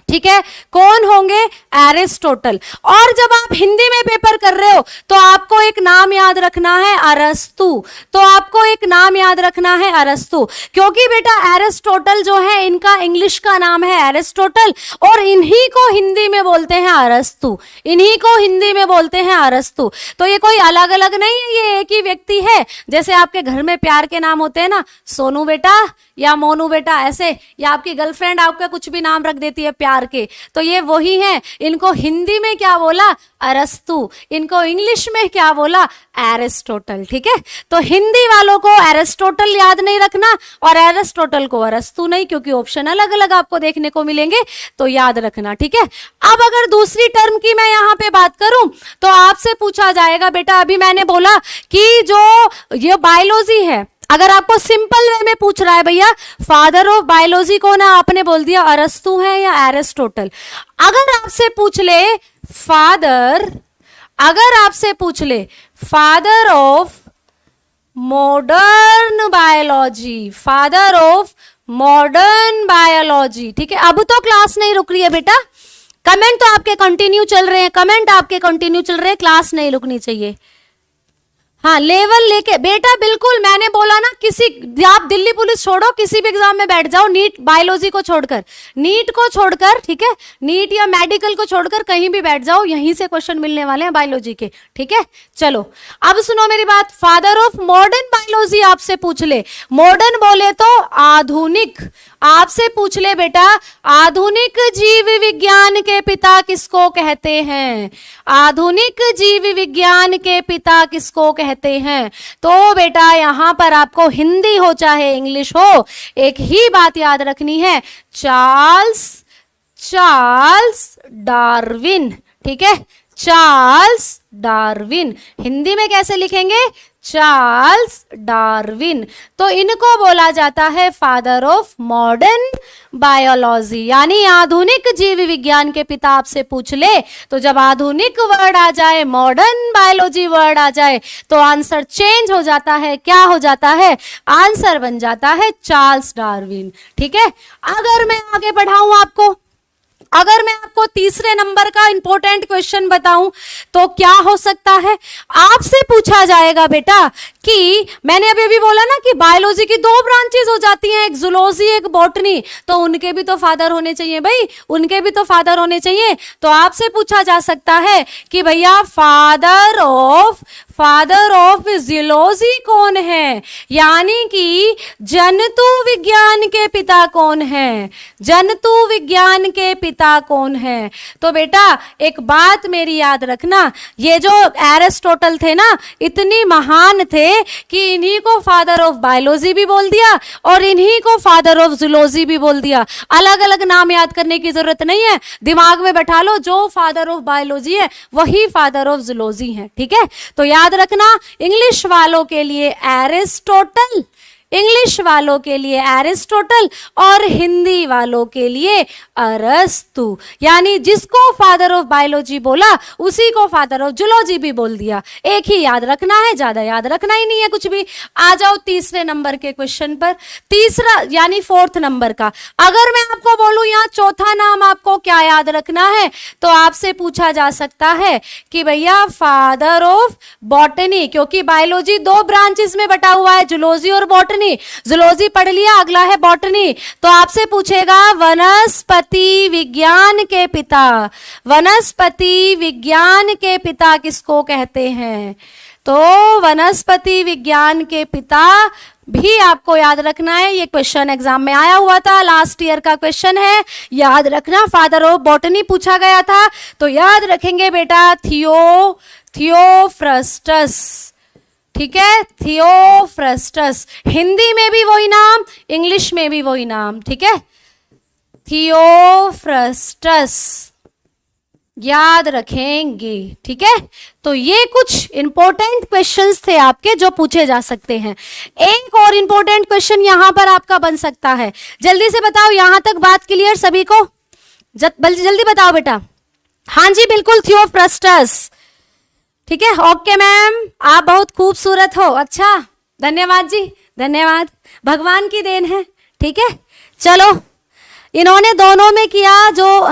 ठीक है, कौन होंगे? एरिस्टोटल। और जब आप हिंदी में पेपर कर रहे हो तो आपको एक नाम याद रखना है अरस्तु, तो आपको एक नाम याद रखना है अरस्तु, क्योंकि बेटा एरिस्टोटल जो है इनका इंग्लिश का नाम है एरिस्टोटल और इन्हीं को हिंदी में बोलते हैं अरस्तु, इन्हीं को हिंदी में बोलते हैं अरस्तु। तो ये कोई अलग अलग नहीं है, ये एक ही व्यक्ति है। जैसे आपके घर में प्यार के नाम होते हैं ना, सोनू बेटा या मोनू बेटा ऐसे, या आपकी गर्लफ्रेंड आपका कुछ भी नाम रख देती है प्यार के, तो ये वही है। इनको हिंदी में क्या बोला? अरस्तु। इनको इंग्लिश में क्या बोला? एरिस्टोटल। ठीक है, तो हिंदी वालों को एरिस्टोटल याद नहीं रखना और एरिस्टोटल को अरस्तु नहीं, क्योंकि ऑप्शन अलग अलग आपको देखने को मिलेंगे, तो याद रखना। ठीक है, अब अगर दूसरी टर्म की मैं यहाँ पे बात करूं तो आपसे पूछा जाएगा बेटा, अभी मैंने बोला कि जो ये बायोलॉजी है, अगर आपको सिंपल वे में पूछ रहा है भैया फादर ऑफ बायोलॉजी को ना, आपने बोल दिया अरस्तु है या एरिस्टोटल। अगर आपसे पूछ ले फादर, अगर आपसे पूछ ले father of modern biology, father of modern biology, ठीक है, अब तो क्लास नहीं रुक रही है बेटा, कमेंट तो आपके कंटिन्यू चल रहे हैं, कमेंट आपके कंटिन्यू चल रहे हैं, क्लास नहीं रुकनी चाहिए। हाँ, लेवल लेके बेटा, बिल्कुल मैंने बोला ना, किसी आप दिल्ली पुलिस छोड़ो, किसी भी एग्जाम में बैठ जाओ, नीट बायोलॉजी को छोड़कर, नीट को छोड़कर, ठीक है, नीट या मेडिकल को छोड़कर कहीं भी बैठ जाओ, यहीं से क्वेश्चन मिलने वाले हैं बायोलॉजी के। ठीक है, चलो अब सुनो मेरी बात, फादर ऑफ मॉडर्न बायोलॉजी आपसे पूछ ले, मॉडर्न बोले तो आधुनिक, आपसे पूछ ले बेटा आधुनिक जीव विज्ञान के पिता किसको कहते हैं? आधुनिक जीव विज्ञान के पिता किसको कहते हैं? तो बेटा यहां पर आपको हिंदी हो चाहे इंग्लिश हो, एक ही बात याद रखनी है, चार्ल्स डार्विन। ठीक है, चार्ल्स डार्विन, हिंदी में कैसे लिखेंगे? Charles Darwin. तो इनको बोला जाता है फादर ऑफ मॉडर्न बायोलॉजी, यानी आधुनिक जीव विज्ञान के पिता आपसे पूछ ले तो जब आधुनिक वर्ड आ जाए, मॉडर्न बायोलॉजी वर्ड आ जाए, तो आंसर चेंज हो जाता है। क्या हो जाता है? आंसर बन जाता है चार्ल्स डार्विन। ठीक है, अगर मैं आगे बढ़ाऊं आपको, अगर मैं आपको तीसरे नंबर का इंपॉर्टेंट क्वेश्चन बताऊं तो क्या हो सकता है? आपसे पूछा जाएगा बेटा कि मैंने अभी भी बोला ना कि बायोलॉजी की दो ब्रांचेस हो जाती हैं, एक जूलॉजी एक बॉटनी, तो उनके भी तो फादर होने चाहिए भाई, उनके भी तो फादर होने चाहिए। तो आपसे पूछा जा सकता है कि भैया फादर ऑफ जूलॉजी कौन है, यानी कि जंतु विज्ञान के पिता कौन है? जंतु विज्ञान के पिता कौन है? तो बेटा एक बात मेरी याद रखना, ये जो एरिस्टोटल थे ना, इतनी महान थे कि इन्हीं को फादर ऑफ बायोलॉजी भी बोल दिया और इन्हीं को फादर ऑफ जूलॉजी भी बोल दिया। अलग अलग नाम याद करने की जरूरत नहीं है, दिमाग में बैठा लो, जो फादर ऑफ बायोलॉजी है वही फादर ऑफ जूलॉजी है। ठीक है, तो याद रखना इंग्लिश वालों के लिए एरिस्टोटल, इंग्लिश वालों के लिए एरिस्टोटल और हिंदी वालों के लिए अरस्तु, यानी जिसको फादर ऑफ बायोलॉजी बोला उसी को फादर ऑफ जूलॉजी भी बोल दिया। एक ही याद रखना है, ज्यादा याद रखना ही नहीं है कुछ भी। आ जाओ तीसरे नंबर के क्वेश्चन पर, तीसरा यानी फोर्थ नंबर का। अगर मैं आपको बोलूं यहाँ चौथा नाम आपको क्या याद रखना है, तो आपसे पूछा जा सकता है कि भैया फादर ऑफ बॉटनी, क्योंकि बायोलॉजी दो ब्रांचेस में बटा हुआ है, जूलॉजी और बॉटनी। जूलॉजी पढ़ लिया, अगला है बॉटनी, तो आपसे पूछेगा वनस्पति विज्ञान के पिता, वनस्पति विज्ञान के पिता किसको कहते हैं? तो वनस्पति विज्ञान के पिता भी आपको याद रखना है, ये क्वेश्चन एग्जाम में आया हुआ था, लास्ट ईयर का क्वेश्चन है, याद रखना। फादर ऑफ बॉटनी पूछा गया था, तो याद रखेंगे बेटा थियोफ्रस्टस। ठीक है, थियोफ्रस्टस, हिंदी में भी वही नाम, इंग्लिश में भी वही नाम। ठीक है, थियोफ्रस्टस याद रखेंगे। ठीक है, तो ये कुछ इंपॉर्टेंट क्वेश्चंस थे आपके जो पूछे जा सकते हैं। एक और इंपॉर्टेंट क्वेश्चन यहां पर आपका बन सकता है, जल्दी से बताओ, यहां तक बात क्लियर सभी को? जल्दी बताओ बेटा। हाँ जी बिल्कुल, थियोफ्रस्टस। ठीक है, ओके मैम, आप बहुत खूबसूरत हो। अच्छा, धन्यवाद जी, धन्यवाद, भगवान की देन है। ठीक है, चलो, इन्होंने दोनों में किया जो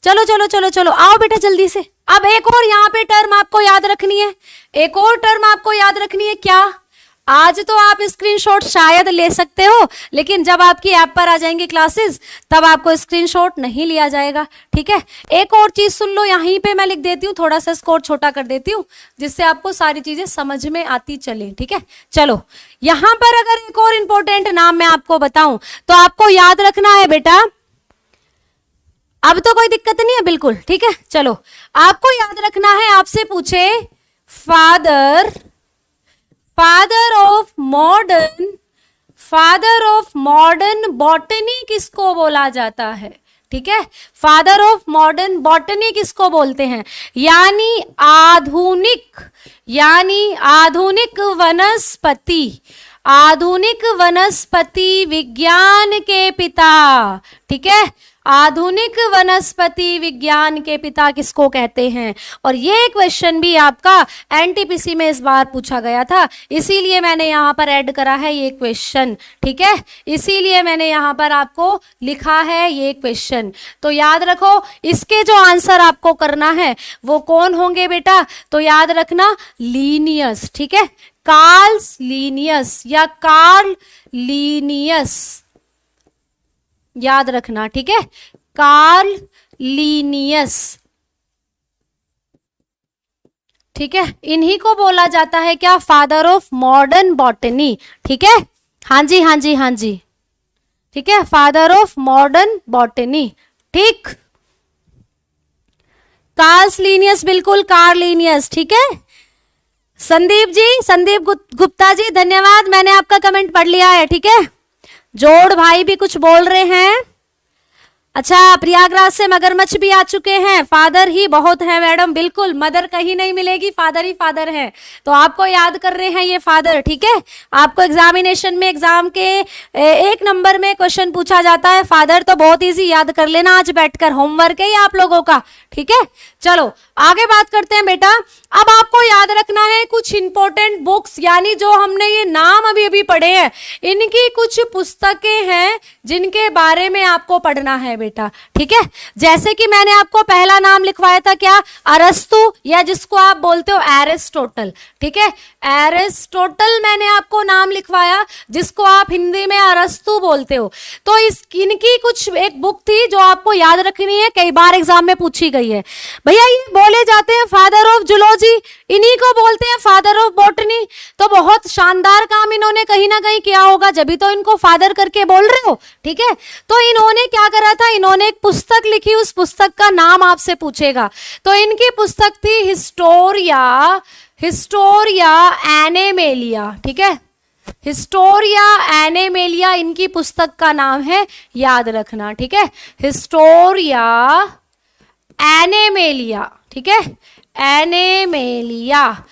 चलो चलो चलो चलो, आओ बेटा जल्दी से। अब एक और यहाँ पे टर्म आपको याद रखनी है, एक और टर्म आपको याद रखनी है। क्या? आज तो आप स्क्रीनशॉट शायद ले सकते हो, लेकिन जब आपकी ऐप पर आ जाएंगी क्लासेस तब आपको स्क्रीनशॉट नहीं लिया जाएगा। ठीक है, एक और चीज सुन लो, यहीं पे मैं लिख देती हूँ, थोड़ा सा स्कोर छोटा कर देती हूँ जिससे आपको सारी चीजें समझ में आती चले। ठीक है, चलो, यहां पर अगर एक और इंपॉर्टेंट नाम मैं आपको बताऊं तो आपको याद रखना है बेटा। अब तो कोई दिक्कत नहीं है बिल्कुल। ठीक है, चलो, आपको याद रखना है, आपसे पूछे फादर ऑफ मॉडर्न बॉटनी किसको बोला जाता है? ठीक है, फादर ऑफ मॉडर्न बॉटनी किसको बोलते हैं? यानी आधुनिक वनस्पति विज्ञान के पिता। ठीक है, आधुनिक वनस्पति विज्ञान के पिता किसको कहते हैं? और ये क्वेश्चन भी आपका एनटीपीसी में इस बार पूछा गया था, इसीलिए मैंने यहां पर ऐड करा है ये क्वेश्चन। ठीक है, इसीलिए मैंने यहां पर आपको लिखा है ये क्वेश्चन। तो याद रखो, इसके जो आंसर आपको करना है वो कौन होंगे बेटा? तो याद रखना, लीनियस। ठीक है, कार्ल लीनियस या कार्ल लीनियस, याद रखना। ठीक है, कार्ल लीनियस। ठीक है, इन्हीं को बोला जाता है क्या? Father of modern botany. ठीक है, हाँ जी हाँ जी हाँ जी, ठीक है, फादर ऑफ मॉडर्न बॉटनी। ठीक, कार्ल लीनियस, बिल्कुल कार्ल लीनियस। ठीक है, संदीप जी, संदीप गुप्ता जी, धन्यवाद, मैंने आपका कमेंट पढ़ लिया है। ठीक है, जोड़ भाई भी कुछ बोल रहे हैं। अच्छा, प्रयागराज से मगरमच्छ भी आ चुके हैं। फादर ही बहुत है मैडम, बिल्कुल, मदर कहीं नहीं मिलेगी, फादर ही फादर है। तो आपको याद कर रहे हैं ये फादर। ठीक है, आपको एग्जामिनेशन में एग्जाम के 1 नंबर में क्वेश्चन पूछा जाता है फादर, तो बहुत इजी, याद कर लेना आज बैठकर, होमवर्क है ये आप लोगों का। ठीक है, चलो आगे बात करते हैं बेटा। अब आपको याद रखना है कुछ इंपॉर्टेंट बुक्स, यानी जो हमने ये नाम अभी अभी पढ़े हैं, इनकी कुछ पुस्तकें हैं जिनके बारे में आपको पढ़ना है बेटा। ठीक है, जैसे कि मैंने आपको पहला नाम लिखवाया था, क्या? अरस्तु, या जिसको आप बोलते हो एरिस्टोटल। ठीक है, एरिस्टोटल मैंने आपको नाम लिखवाया, जिसको आप हिंदी में अरस्तु बोलते हो। तो इनकी कुछ एक बुक थी जो आपको याद रखनी है, कई बार एग्जाम में पूछी गई है। भैया ये बोले जाते हैं फादर ऑफ जूलॉजी, इन्हीं को बोलते हैं फादर ऑफ बॉटनी। तो बहुत शानदार काम इन्होंने कहीं ना कहीं किया होगा, जब भी तो इनको फादर करके बोल रहे हो। ठीक है, तो इन्होंने क्या करा था, इन्होंने एक पुस्तक लिखी, उस पुस्तक का नाम आपसे पूछेगा। तो इनकी पुस्तक थी हिस्टोरिया एनेमेलिया। ठीक है, हिस्टोरिया एनेमेलिया इनकी पुस्तक का नाम है, याद रखना। ठीक है, हिस्टोरिया एनेमेलिया। ठीक है, एनेमेलिया।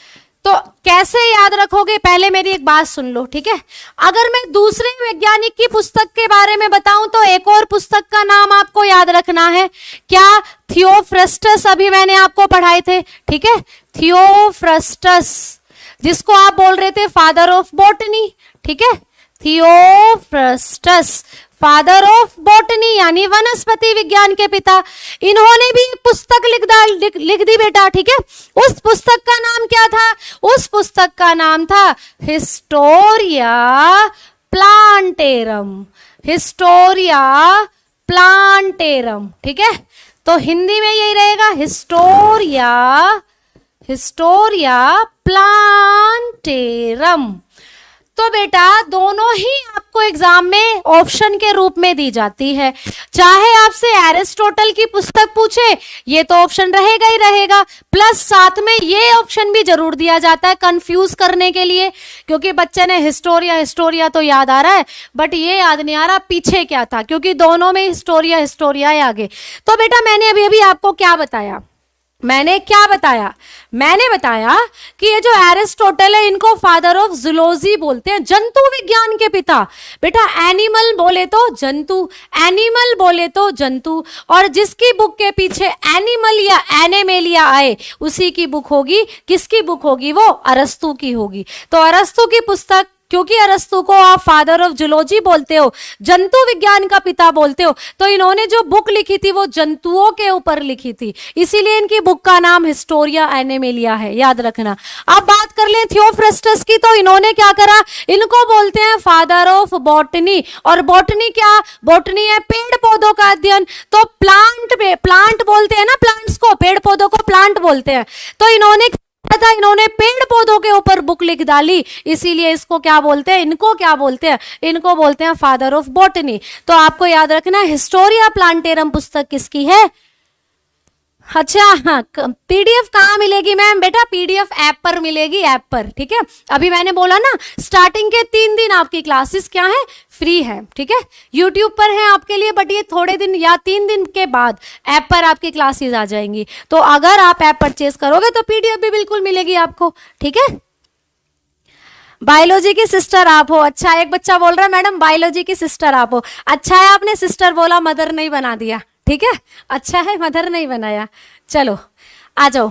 तो कैसे याद रखोगे, पहले मेरी एक बात सुन लो। ठीक है, अगर मैं दूसरे वैज्ञानिक की पुस्तक के बारे में बताऊं तो एक और पुस्तक का नाम आपको याद रखना है, क्या? थियोफ्रस्टस, अभी मैंने आपको पढ़ाए थे। ठीक है, थियोफ्रस्टस, जिसको आप बोल रहे थे फादर ऑफ बॉटनी। ठीक है, थियोफ्रस्टस, फादर ऑफ बॉटनी यानी वनस्पति विज्ञान के पिता। इन्होंने भी एक पुस्तक लिख दी बेटा। ठीक है, उस पुस्तक का नाम क्या था? उस पुस्तक का नाम था हिस्टोरिया प्लांटेरम। Historia plantarum. ठीक है, तो हिंदी में यही रहेगा, हिस्टोरिया प्लांटेरम। तो बेटा दोनों ही आपको एग्जाम में ऑप्शन के रूप में दी जाती है। चाहे आपसे एरिस्टोटल की पुस्तक पूछे, ये तो ऑप्शन रहेगा ही रहेगा, प्लस साथ में ये ऑप्शन भी जरूर दिया जाता है कंफ्यूज करने के लिए, क्योंकि बच्चे ने हिस्टोरिया हिस्टोरिया तो याद आ रहा है बट ये याद नहीं आ रहा पीछे क्या था, क्योंकि दोनों में हिस्टोरिया हिस्टोरिया है आगे। तो बेटा मैंने अभी अभी आपको क्या बताया, मैंने बताया कि ये जो एरिस्टोटल है इनको फादर ऑफ जूलॉजी बोलते हैं, जंतु विज्ञान के पिता। बेटा एनिमल बोले तो जंतु, एनिमल बोले तो जंतु, और जिसकी बुक के पीछे एनिमल या एनिमेलिया आए उसी की बुक होगी, किसकी बुक होगी, वो अरस्तु की होगी। तो अरस्तु की पुस्तक, क्योंकि अरस्तु को आप फादर ऑफ जूलॉजी बोलते हो, जंतु विज्ञान का पिता बोलते हो, तो इन्होंने जो बुक लिखी थी वो जंतुओं के ऊपर लिखी थी, इसीलिए इनकी बुक का नाम हिस्टोरिया एनिमेलिया है, याद रखना। अब बात कर लें थियोफ्रस्टस की, तो इन्होंने क्या करा, इनको बोलते हैं फादर ऑफ बॉटनी। और बॉटनी क्या, बॉटनी है पेड़ पौधों का अध्ययन। तो प्लांट बोलते हैं ना, प्लांट्स को, पेड़ पौधों को प्लांट बोलते हैं। तो इन्होंने पेड़ पौधों के ऊपर बुक लिख डाली, इसीलिए इसको क्या बोलते हैं, इनको क्या बोलते हैं, इनको बोलते हैं फादर ऑफ बॉटनी। तो आपको याद रखना हिस्टोरिया प्लांटेरम पुस्तक किसकी है। अच्छा हाँ, पीडीएफ कहाँ मिलेगी मैम, बेटा पीडीएफ ऐप पर मिलेगी, ऐप पर, ठीक है। अभी मैंने बोला ना स्टार्टिंग के 3 दिन आपकी क्लासेस क्या है, फ्री है, ठीक है, यूट्यूब पर है आपके लिए, बट ये थोड़े दिन या 3 दिन के बाद ऐप पर आपकी क्लासेस आ जाएंगी। तो अगर आप ऐप परचेज करोगे तो पीडीएफ भी बिल्कुल मिलेगी आपको, ठीक है। बायोलॉजी की सिस्टर आप हो, अच्छा एक बच्चा बोल रहा है मैडम बायोलॉजी की सिस्टर आप हो, अच्छा है आपने सिस्टर बोला, मदर नहीं बना दिया, ठीक है, अच्छा है मदर नहीं बनाया। चलो आ जाओ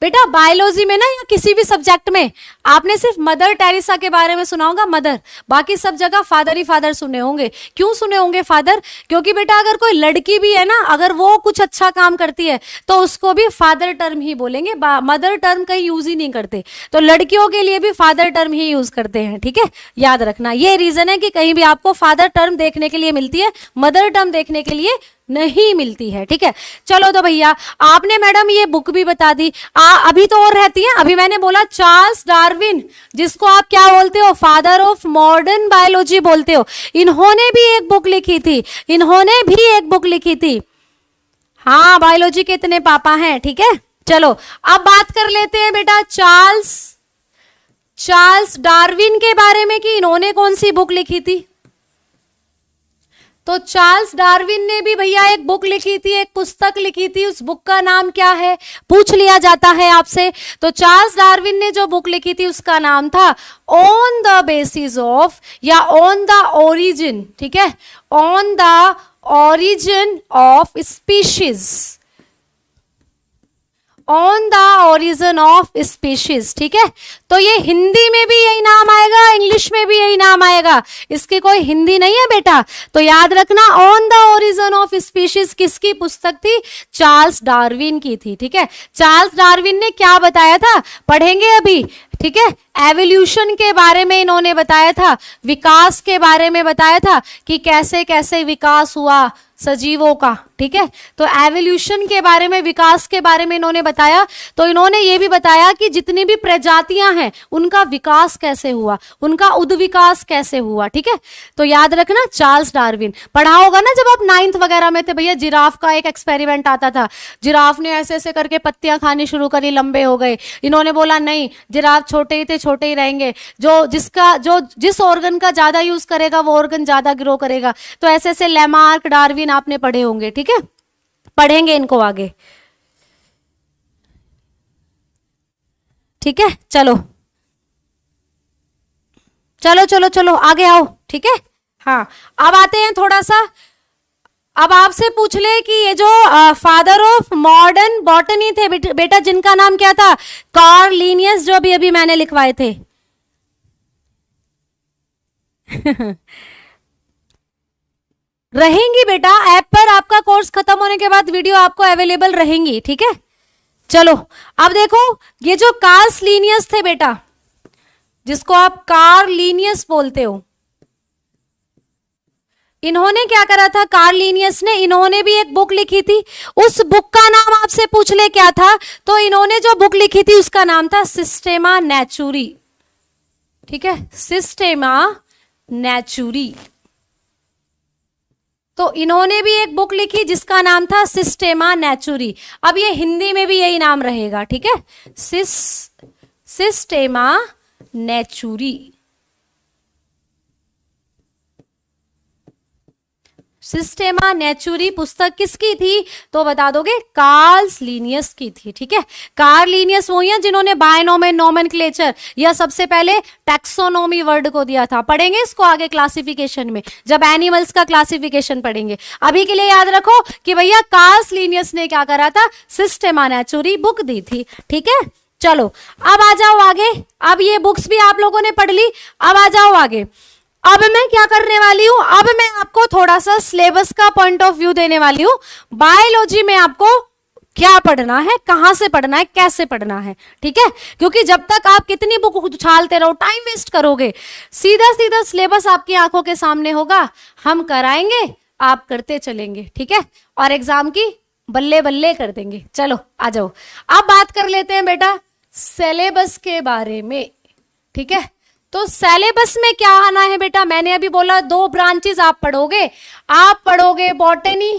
बेटा, बायोलॉजी में ना या किसी भी सब्जेक्ट में आपने सिर्फ मदर टेरेसा के बारे में सुना होगा, मदर, बाकी सब जगह फादर ही फादर सुने होंगे। क्यों सुने होंगे फादर, क्योंकि बेटा अगर कोई लड़की भी है ना, अगर वो कुछ अच्छा काम करती है तो उसको भी फादर टर्म ही बोलेंगे, मदर टर्म कहीं यूज ही नहीं करते। तो लड़कियों के लिए भी फादर टर्म ही यूज करते हैं, ठीक है, याद रखना। ये रीजन है कि कहीं भी आपको फादर टर्म देखने के लिए मिलती है, मदर टर्म देखने के लिए नहीं मिलती है, ठीक है। चलो तो भैया आपने मैडम ये बुक भी बता दी, अभी तो और रहती है। अभी मैंने बोला चार्ल्स डार्विन, जिसको आप क्या बोलते हो, फादर ऑफ मॉडर्न बायोलॉजी बोलते हो, इन्होंने भी एक बुक लिखी थी, हाँ बायोलॉजी के इतने पापा हैं, ठीक है। चलो अब बात कर लेते हैं बेटा चार्ल्स डार्विन के बारे में कि इन्होंने कौन सी बुक लिखी थी। तो चार्ल्स डार्विन ने भी भैया एक बुक लिखी थी, एक पुस्तक लिखी थी, उस बुक का नाम क्या है, पूछ लिया जाता है आपसे। तो चार्ल्स डार्विन ने जो बुक लिखी थी उसका नाम था ऑन द बेसिस ऑफ या ऑन द ओरिजिन, ठीक है, on the origin of species, on the origin of species, ठीक है। तो ये हिंदी में भी यही नाम आएगा, इंग्लिश में भी यही नाम आएगा, इसकी कोई हिंदी नहीं है बेटा। तो याद रखना on the origin of species किसकी पुस्तक थी, चार्ल्स डार्विन की थी, ठीक है। चार्ल्स डार्विन ने क्या बताया था, पढ़ेंगे अभी, ठीक है। एवोल्यूशन के बारे में इन्होंने बताया था, विकास के बारे में बताया था कि कैसे कैसे विकास हुआ सजीवों का, ठीक है। तो एवोल्यूशन के बारे में, विकास के बारे में इन्होंने बताया। तो इन्होंने ये भी बताया कि जितनी भी प्रजातियां हैं उनका विकास कैसे हुआ, उनका उद्विकास कैसे हुआ, ठीक है। तो याद रखना चार्ल्स डार्विन पढ़ा होगा ना जब आप 9th वगैरह में थे भैया, जिराफ का एक एक्सपेरिमेंट आता था, जिराफ ने ऐसे ऐसे करके पत्तियां खानी शुरू करी, लंबे हो गए, इन्होंने बोला नहीं जिराफ छोटे ही थे, छोटे ही रहेंगे, जिस ऑर्गन का ज्यादा यूज करेगा वो ऑर्गन ज्यादा ग्रो करेगा। तो ऐसे ऐसे लैमार्क, डार्विन आपने पढ़े होंगे, ठीक है, पढ़ेंगे इनको आगे, ठीक है। चलो चलो चलो चलो आगे आओ, ठीक है। हाँ अब आते हैं थोड़ा सा, अब आपसे पूछ ले कि ये जो फादर ऑफ मॉडर्न बॉटनी थे बेटा, जिनका नाम क्या था, कार्ल लिनियस, जो भी अभी मैंने लिखवाए थे रहेंगी बेटा ऐप पर, आपका कोर्स खत्म होने के बाद वीडियो आपको अवेलेबल रहेंगी, ठीक है। चलो अब देखो ये जो कार्ल लिनियस थे बेटा, जिसको आप कार्ल लिनियस बोलते हो, इन्होंने क्या करा था, कार्ल लिनियस ने, इन्होंने भी एक बुक लिखी थी। उस बुक का नाम आपसे पूछ ले क्या था, तो इन्होंने जो बुक लिखी थी उसका नाम था सिस्टेमा नेचुरी, ठीक है, सिस्टेमा नेचुरी। तो इन्होंने भी एक बुक लिखी जिसका नाम था सिस्टेमा नेचुरी। अब ये हिंदी में भी यही नाम रहेगा, ठीक है, सिस्टेमा नेचुरी। सिस्टेमा नेचुरी पुस्तक किसकी थी तो बता दोगे, कार्ल लीनियस की थी, ठीक है। कार्ल लीनियस वही है जिन्होंने बायनोमियल नोमेनक्लेचर या सबसे पहले टैक्सोनॉमी वर्ड को दिया था। पढ़ेंगे इसको आगे क्लासिफिकेशन में, जब एनिमल्स का क्लासिफिकेशन पढ़ेंगे। अभी के लिए याद रखो कि भैया कार्ल लीनियस ने क्या करा था, सिस्टेमा नेचुरी बुक दी थी, ठीक है। चलो अब आ जाओ आगे। अब ये बुक्स भी आप लोगों ने पढ़ ली, अब आ जाओ आगे। अब मैं क्या करने वाली हूं, अब मैं आपको थोड़ा सा सिलेबस का पॉइंट ऑफ व्यू देने वाली हूं। बायोलॉजी में आपको क्या पढ़ना है, कहां से पढ़ना है, कैसे पढ़ना है, ठीक है। क्योंकि जब तक आप कितनी बुक उछालते रहो, टाइम वेस्ट करोगे, सीधा सीधा सिलेबस आपकी आंखों के सामने होगा, हम कराएंगे, आप करते चलेंगे, ठीक है, और एग्जाम की बल्ले बल्ले कर देंगे। चलो आ जाओ, अब बात कर लेते हैं बेटा सिलेबस के बारे में, ठीक है। तो सिलेबस में क्या आना है बेटा, मैंने अभी बोला 2 ब्रांचेस आप पढ़ोगे। आप पढ़ोगे बॉटनी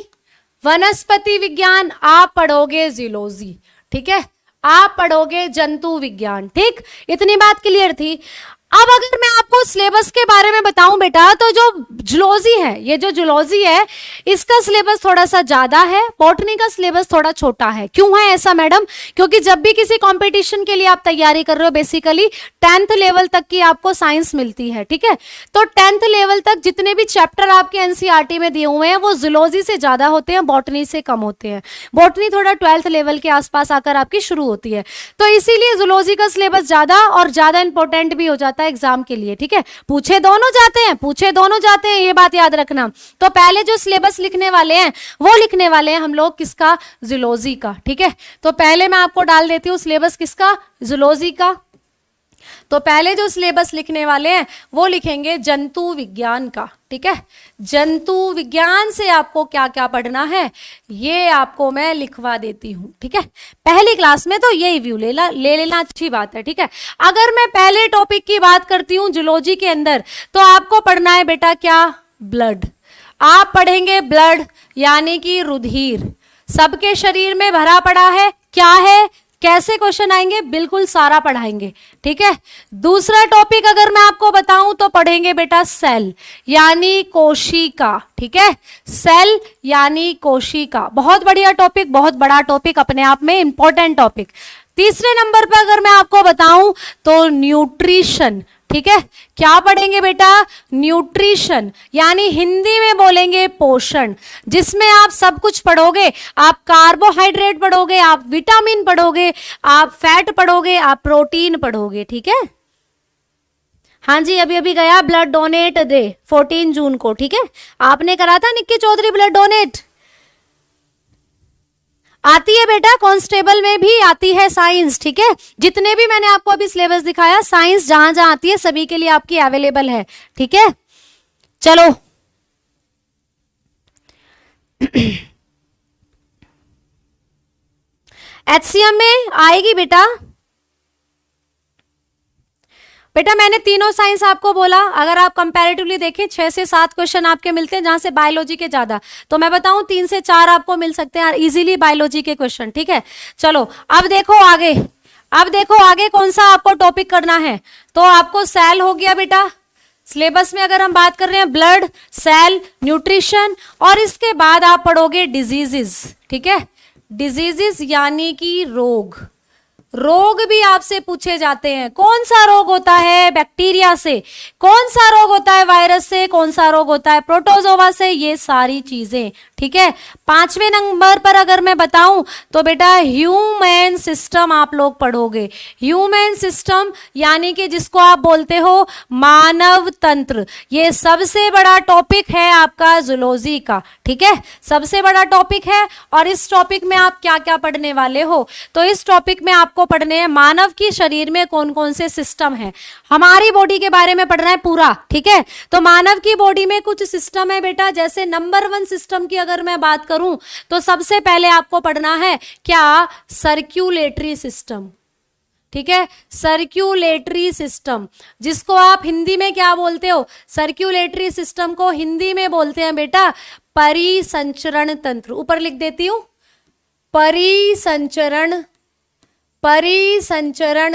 वनस्पति विज्ञान, आप पढ़ोगे जूलॉजी, ठीक है, आप पढ़ोगे जंतु विज्ञान, ठीक। इतनी बात क्लियर थी। अब अगर मैं आपको सिलेबस के बारे में बताऊं बेटा, तो जो जूलॉजी है, ये जो जूलॉजी है इसका सिलेबस थोड़ा सा ज्यादा है, बॉटनी का सिलेबस थोड़ा छोटा है। क्यों है ऐसा मैडम, क्योंकि जब भी किसी कंपटीशन के लिए आप तैयारी कर रहे हो, बेसिकली 10th लेवल तक की आपको साइंस मिलती है, ठीक है। तो 10th लेवल तक जितने भी चैप्टर आपके एनसीईआरटी में दिए हुए हैं वो जूलॉजी से ज्यादा होते हैं, बॉटनी से कम होते हैं। बॉटनी थोड़ा 12th लेवल के आसपास आकर आपकी शुरू होती है, तो इसीलिए जूलॉजी का सिलेबस ज्यादा और ज्यादा इंपॉर्टेंट भी हो जाता है एग्जाम के लिए, ठीक है। पूछे दोनों जाते हैं, ये बात याद रखना। तो पहले जो सिलेबस लिखने वाले हैं वो लिखने वाले हैं हम लोग किसका, जूलॉजी का, ठीक है। तो पहले मैं आपको डाल देती हूं सिलेबस किसका, जूलॉजी का। तो पहले जो सिलेबस लिखने वाले हैं वो लिखेंगे जंतु विज्ञान का, ठीक है। जंतु विज्ञान से आपको क्या क्या पढ़ना है ये आपको मैं लिखवा देती हूं, ठीक है। पहली क्लास में तो यही व्यू ले लेना अच्छी बात है, ठीक है। अगर मैं पहले टॉपिक की बात करती हूं जूलॉजी के अंदर, तो आपको पढ़ना है बेटा क्या, ब्लड। आप पढ़ेंगे ब्लड यानी कि रुधिर, सबके शरीर में भरा पड़ा है, क्या है, कैसे क्वेश्चन आएंगे, बिल्कुल सारा पढ़ाएंगे, ठीक है। दूसरा टॉपिक अगर मैं आपको बताऊं तो पढ़ेंगे बेटा सेल यानी कोशिका, ठीक है। सेल यानी कोशिका, बहुत बढ़िया टॉपिक, बहुत बड़ा टॉपिक, अपने आप में इंपॉर्टेंट टॉपिक। तीसरे नंबर पर अगर मैं आपको बताऊं तो न्यूट्रिशन, ठीक है। क्या पढ़ेंगे बेटा, न्यूट्रिशन यानी हिंदी में बोलेंगे पोषण, जिसमें आप सब कुछ पढ़ोगे। आप कार्बोहाइड्रेट पढ़ोगे, आप विटामिन पढ़ोगे, आप फैट पढ़ोगे, आप प्रोटीन पढ़ोगे, ठीक है। हाँ जी, अभी अभी गया ब्लड डोनेट डे 14 जून को, ठीक है। आपने करा था निक्की चौधरी ब्लड डोनेट, आती है बेटा, कांस्टेबल में भी आती है साइंस, ठीक है। जितने भी मैंने आपको अभी सिलेबस दिखाया, साइंस जहां जहां आती है सभी के लिए आपकी अवेलेबल है, ठीक है। चलो एचसीएम में आएगी बेटा, मैंने तीनों साइंस आपको बोला। अगर आप कंपैरेटिवली देखें 6 से 7 क्वेश्चन आपके मिलते हैं, जहां से बायोलॉजी के ज्यादा, तो मैं बताऊं 3 से 4 आपको मिल सकते हैं इजीली बायोलॉजी के क्वेश्चन, ठीक है। चलो अब देखो आगे कौन सा आपको टॉपिक करना है। तो आपको सेल हो गया बेटा, सिलेबस में अगर हम बात कर रहे हैं ब्लड, सेल, न्यूट्रिशन, और इसके बाद आप पढ़ोगे डिजीजेस, ठीक है। डिजीजेस यानी कि रोग भी आपसे पूछे जाते हैं। कौन सा रोग होता है बैक्टीरिया से, कौन सा रोग होता है वायरस से, कौन सा रोग होता है प्रोटोजोआ से, ये सारी चीजें, ठीक है। 5वें नंबर पर अगर मैं बताऊं तो बेटा ह्यूमन सिस्टम आप लोग पढ़ोगे। ह्यूमन सिस्टम यानी कि जिसको आप बोलते हो मानव तंत्र, ये सबसे बड़ा टॉपिक है आपका जूलॉजी का, ठीक है। सबसे बड़ा टॉपिक है, और इस टॉपिक में आप क्या क्या पढ़ने वाले हो, तो इस टॉपिक में आपको पढ़ने हैं मानव की शरीर में कौन कौन से सिस्टम हैं, हमारी बॉडी के बारे में पढ़ना है पूरा, ठीक है। तो मानव की बॉडी में कुछ सिस्टम है बेटा, जैसे नंबर 1 सिस्टम की अगर मैं बात करूं तो सबसे पहले आपको पढ़ना है क्या, सर्क्यूलेटरी सिस्टम, ठीक है। सर्क्यूलेटरी सिस्टम, जिसको आप हिंदी में क्या बोलते हो? सर्क्यूलेटरी सिस्टम को हिंदी में बोलते हैं बेटा परिसंचरण तंत्र। ऊपर लिख देती हूं, परिसंचरण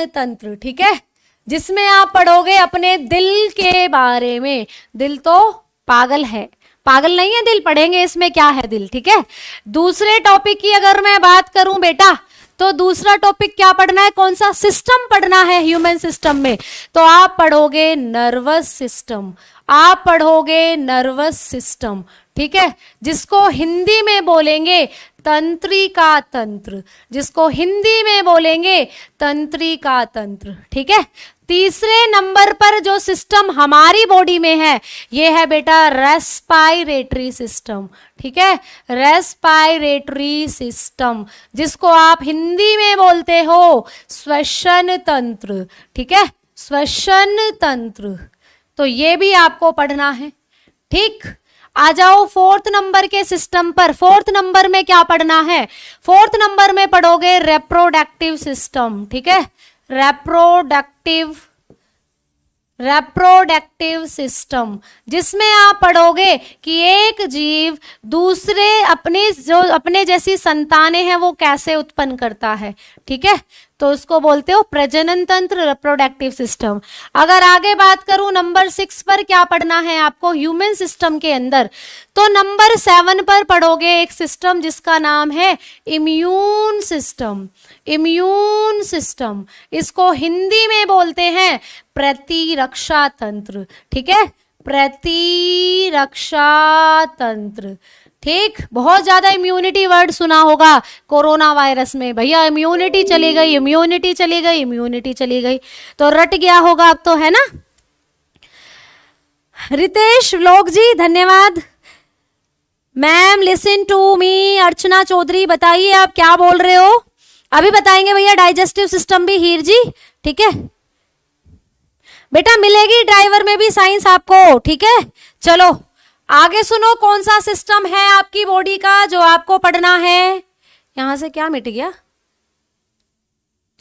तंत्र, ठीक है। जिसमें आप पढ़ोगे अपने दिल के बारे में। दिल तो पागल है, पागल नहीं है दिल, पढ़ेंगे इसमें क्या है दिल, ठीक है। दूसरे टॉपिक की अगर मैं बात करूं बेटा, तो दूसरा टॉपिक क्या पढ़ना है? कौन सा सिस्टम पढ़ना है ह्यूमन सिस्टम में? तो आप पढ़ोगे नर्वस सिस्टम, आप पढ़ोगे नर्वस सिस्टम, ठीक है। जिसको हिंदी में बोलेंगे तंत्रिका तंत्र, जिसको हिंदी में बोलेंगे तंत्रिका तंत्र, ठीक है। तीसरे नंबर पर जो सिस्टम हमारी बॉडी में है ये है बेटा रेस्पायरेटरी सिस्टम, ठीक है। रेस्पायरेटरी सिस्टम, जिसको आप हिंदी में बोलते हो श्वसन तंत्र, ठीक है, श्वसन तंत्र। तो ये भी आपको पढ़ना है, ठीक। आ जाओ फोर्थ नंबर के सिस्टम पर। फोर्थ नंबर में क्या पढ़ना है? फोर्थ नंबर में पढ़ोगे रिप्रोडक्टिव सिस्टम, ठीक है। रिप्रोडक्टिव सिस्टम, जिसमें आप पढ़ोगे कि एक जीव दूसरे अपने जैसी संतानें हैं वो कैसे उत्पन्न करता है, ठीक है। तो उसको बोलते हो प्रजनन तंत्र, रिप्रोडक्टिव सिस्टम। अगर आगे बात करूं नंबर 6 पर क्या पढ़ना है आपको ह्यूमन सिस्टम के अंदर, तो नंबर 7 पर पढ़ोगे एक सिस्टम जिसका नाम है इम्यून सिस्टम। इम्यून सिस्टम, इसको हिंदी में बोलते हैं प्रतिरक्षा तंत्र, ठीक है, प्रतिरक्षा तंत्र, ठीक। बहुत ज्यादा इम्यूनिटी वर्ड सुना होगा कोरोना वायरस में, भैया इम्यूनिटी चली गई, इम्यूनिटी चली गई, इम्यूनिटी चली गई, तो रट गया होगा अब तो, है ना। रितेश लोक जी धन्यवाद। Ma'am listen to me. Archana Chaudhary बताइए आप क्या बोल रहे हो? अभी बताएंगे भैया डाइजेस्टिव सिस्टम भी, हीर जी, ठीक है। बेटा मिलेगी ड्राइवर में भी साइंस आपको, ठीक है। चलो आगे सुनो, कौन सा सिस्टम है आपकी बॉडी का जो आपको पढ़ना है? यहां से क्या मिट गया,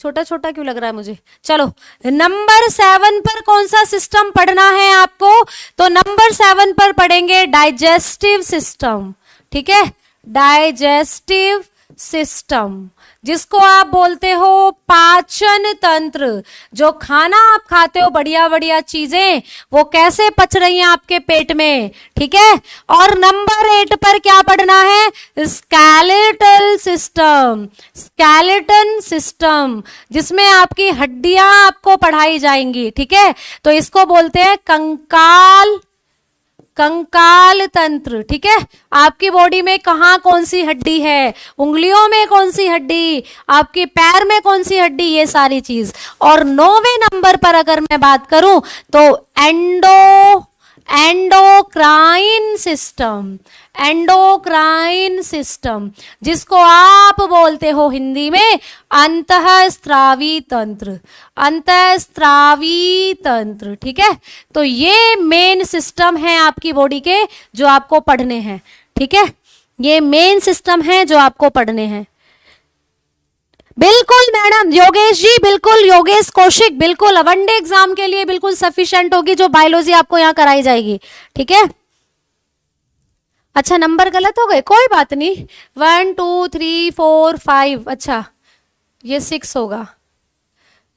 छोटा छोटा क्यों लग रहा है मुझे। चलो नंबर 7 पर कौन सा सिस्टम पढ़ना है आपको? तो नंबर 7 पर पढ़ेंगे डाइजेस्टिव सिस्टम, ठीक है। डाइजेस्टिव सिस्टम, जिसको आप बोलते हो पाचन तंत्र। जो खाना आप खाते हो बढ़िया बढ़िया चीजें, वो कैसे पच रही हैं आपके पेट में, ठीक है। और नंबर 8 पर क्या पढ़ना है? स्केलेटल सिस्टम, स्केलेटन सिस्टम, जिसमें आपकी हड्डियां आपको पढ़ाई जाएंगी, ठीक है। तो इसको बोलते हैं कंकाल तंत्र, ठीक है। आपकी बॉडी में कहाँ कौन सी हड्डी है, उंगलियों में कौन सी हड्डी, आपके पैर में कौन सी हड्डी, ये सारी चीज। और 9वें नंबर पर अगर मैं बात करूं तो एंडोक्राइन सिस्टम, एंडोक्राइन सिस्टम, जिसको आप बोलते हो हिंदी में अंतःस्रावी तंत्र, अंतःस्रावी तंत्र, ठीक है। तो ये मेन सिस्टम है आपकी बॉडी के जो आपको पढ़ने हैं, ठीक है। ये मेन सिस्टम है जो आपको पढ़ने हैं। बिल्कुल मैडम, योगेश जी बिल्कुल, योगेश कौशिक बिल्कुल, वनडे एग्जाम के लिए बिल्कुल सफिशिएंट होगी जो बायोलॉजी आपको यहाँ कराई जाएगी, ठीक है। अच्छा नंबर गलत हो गए, कोई बात नहीं। 1 2 3 4 5, अच्छा ये 6 होगा,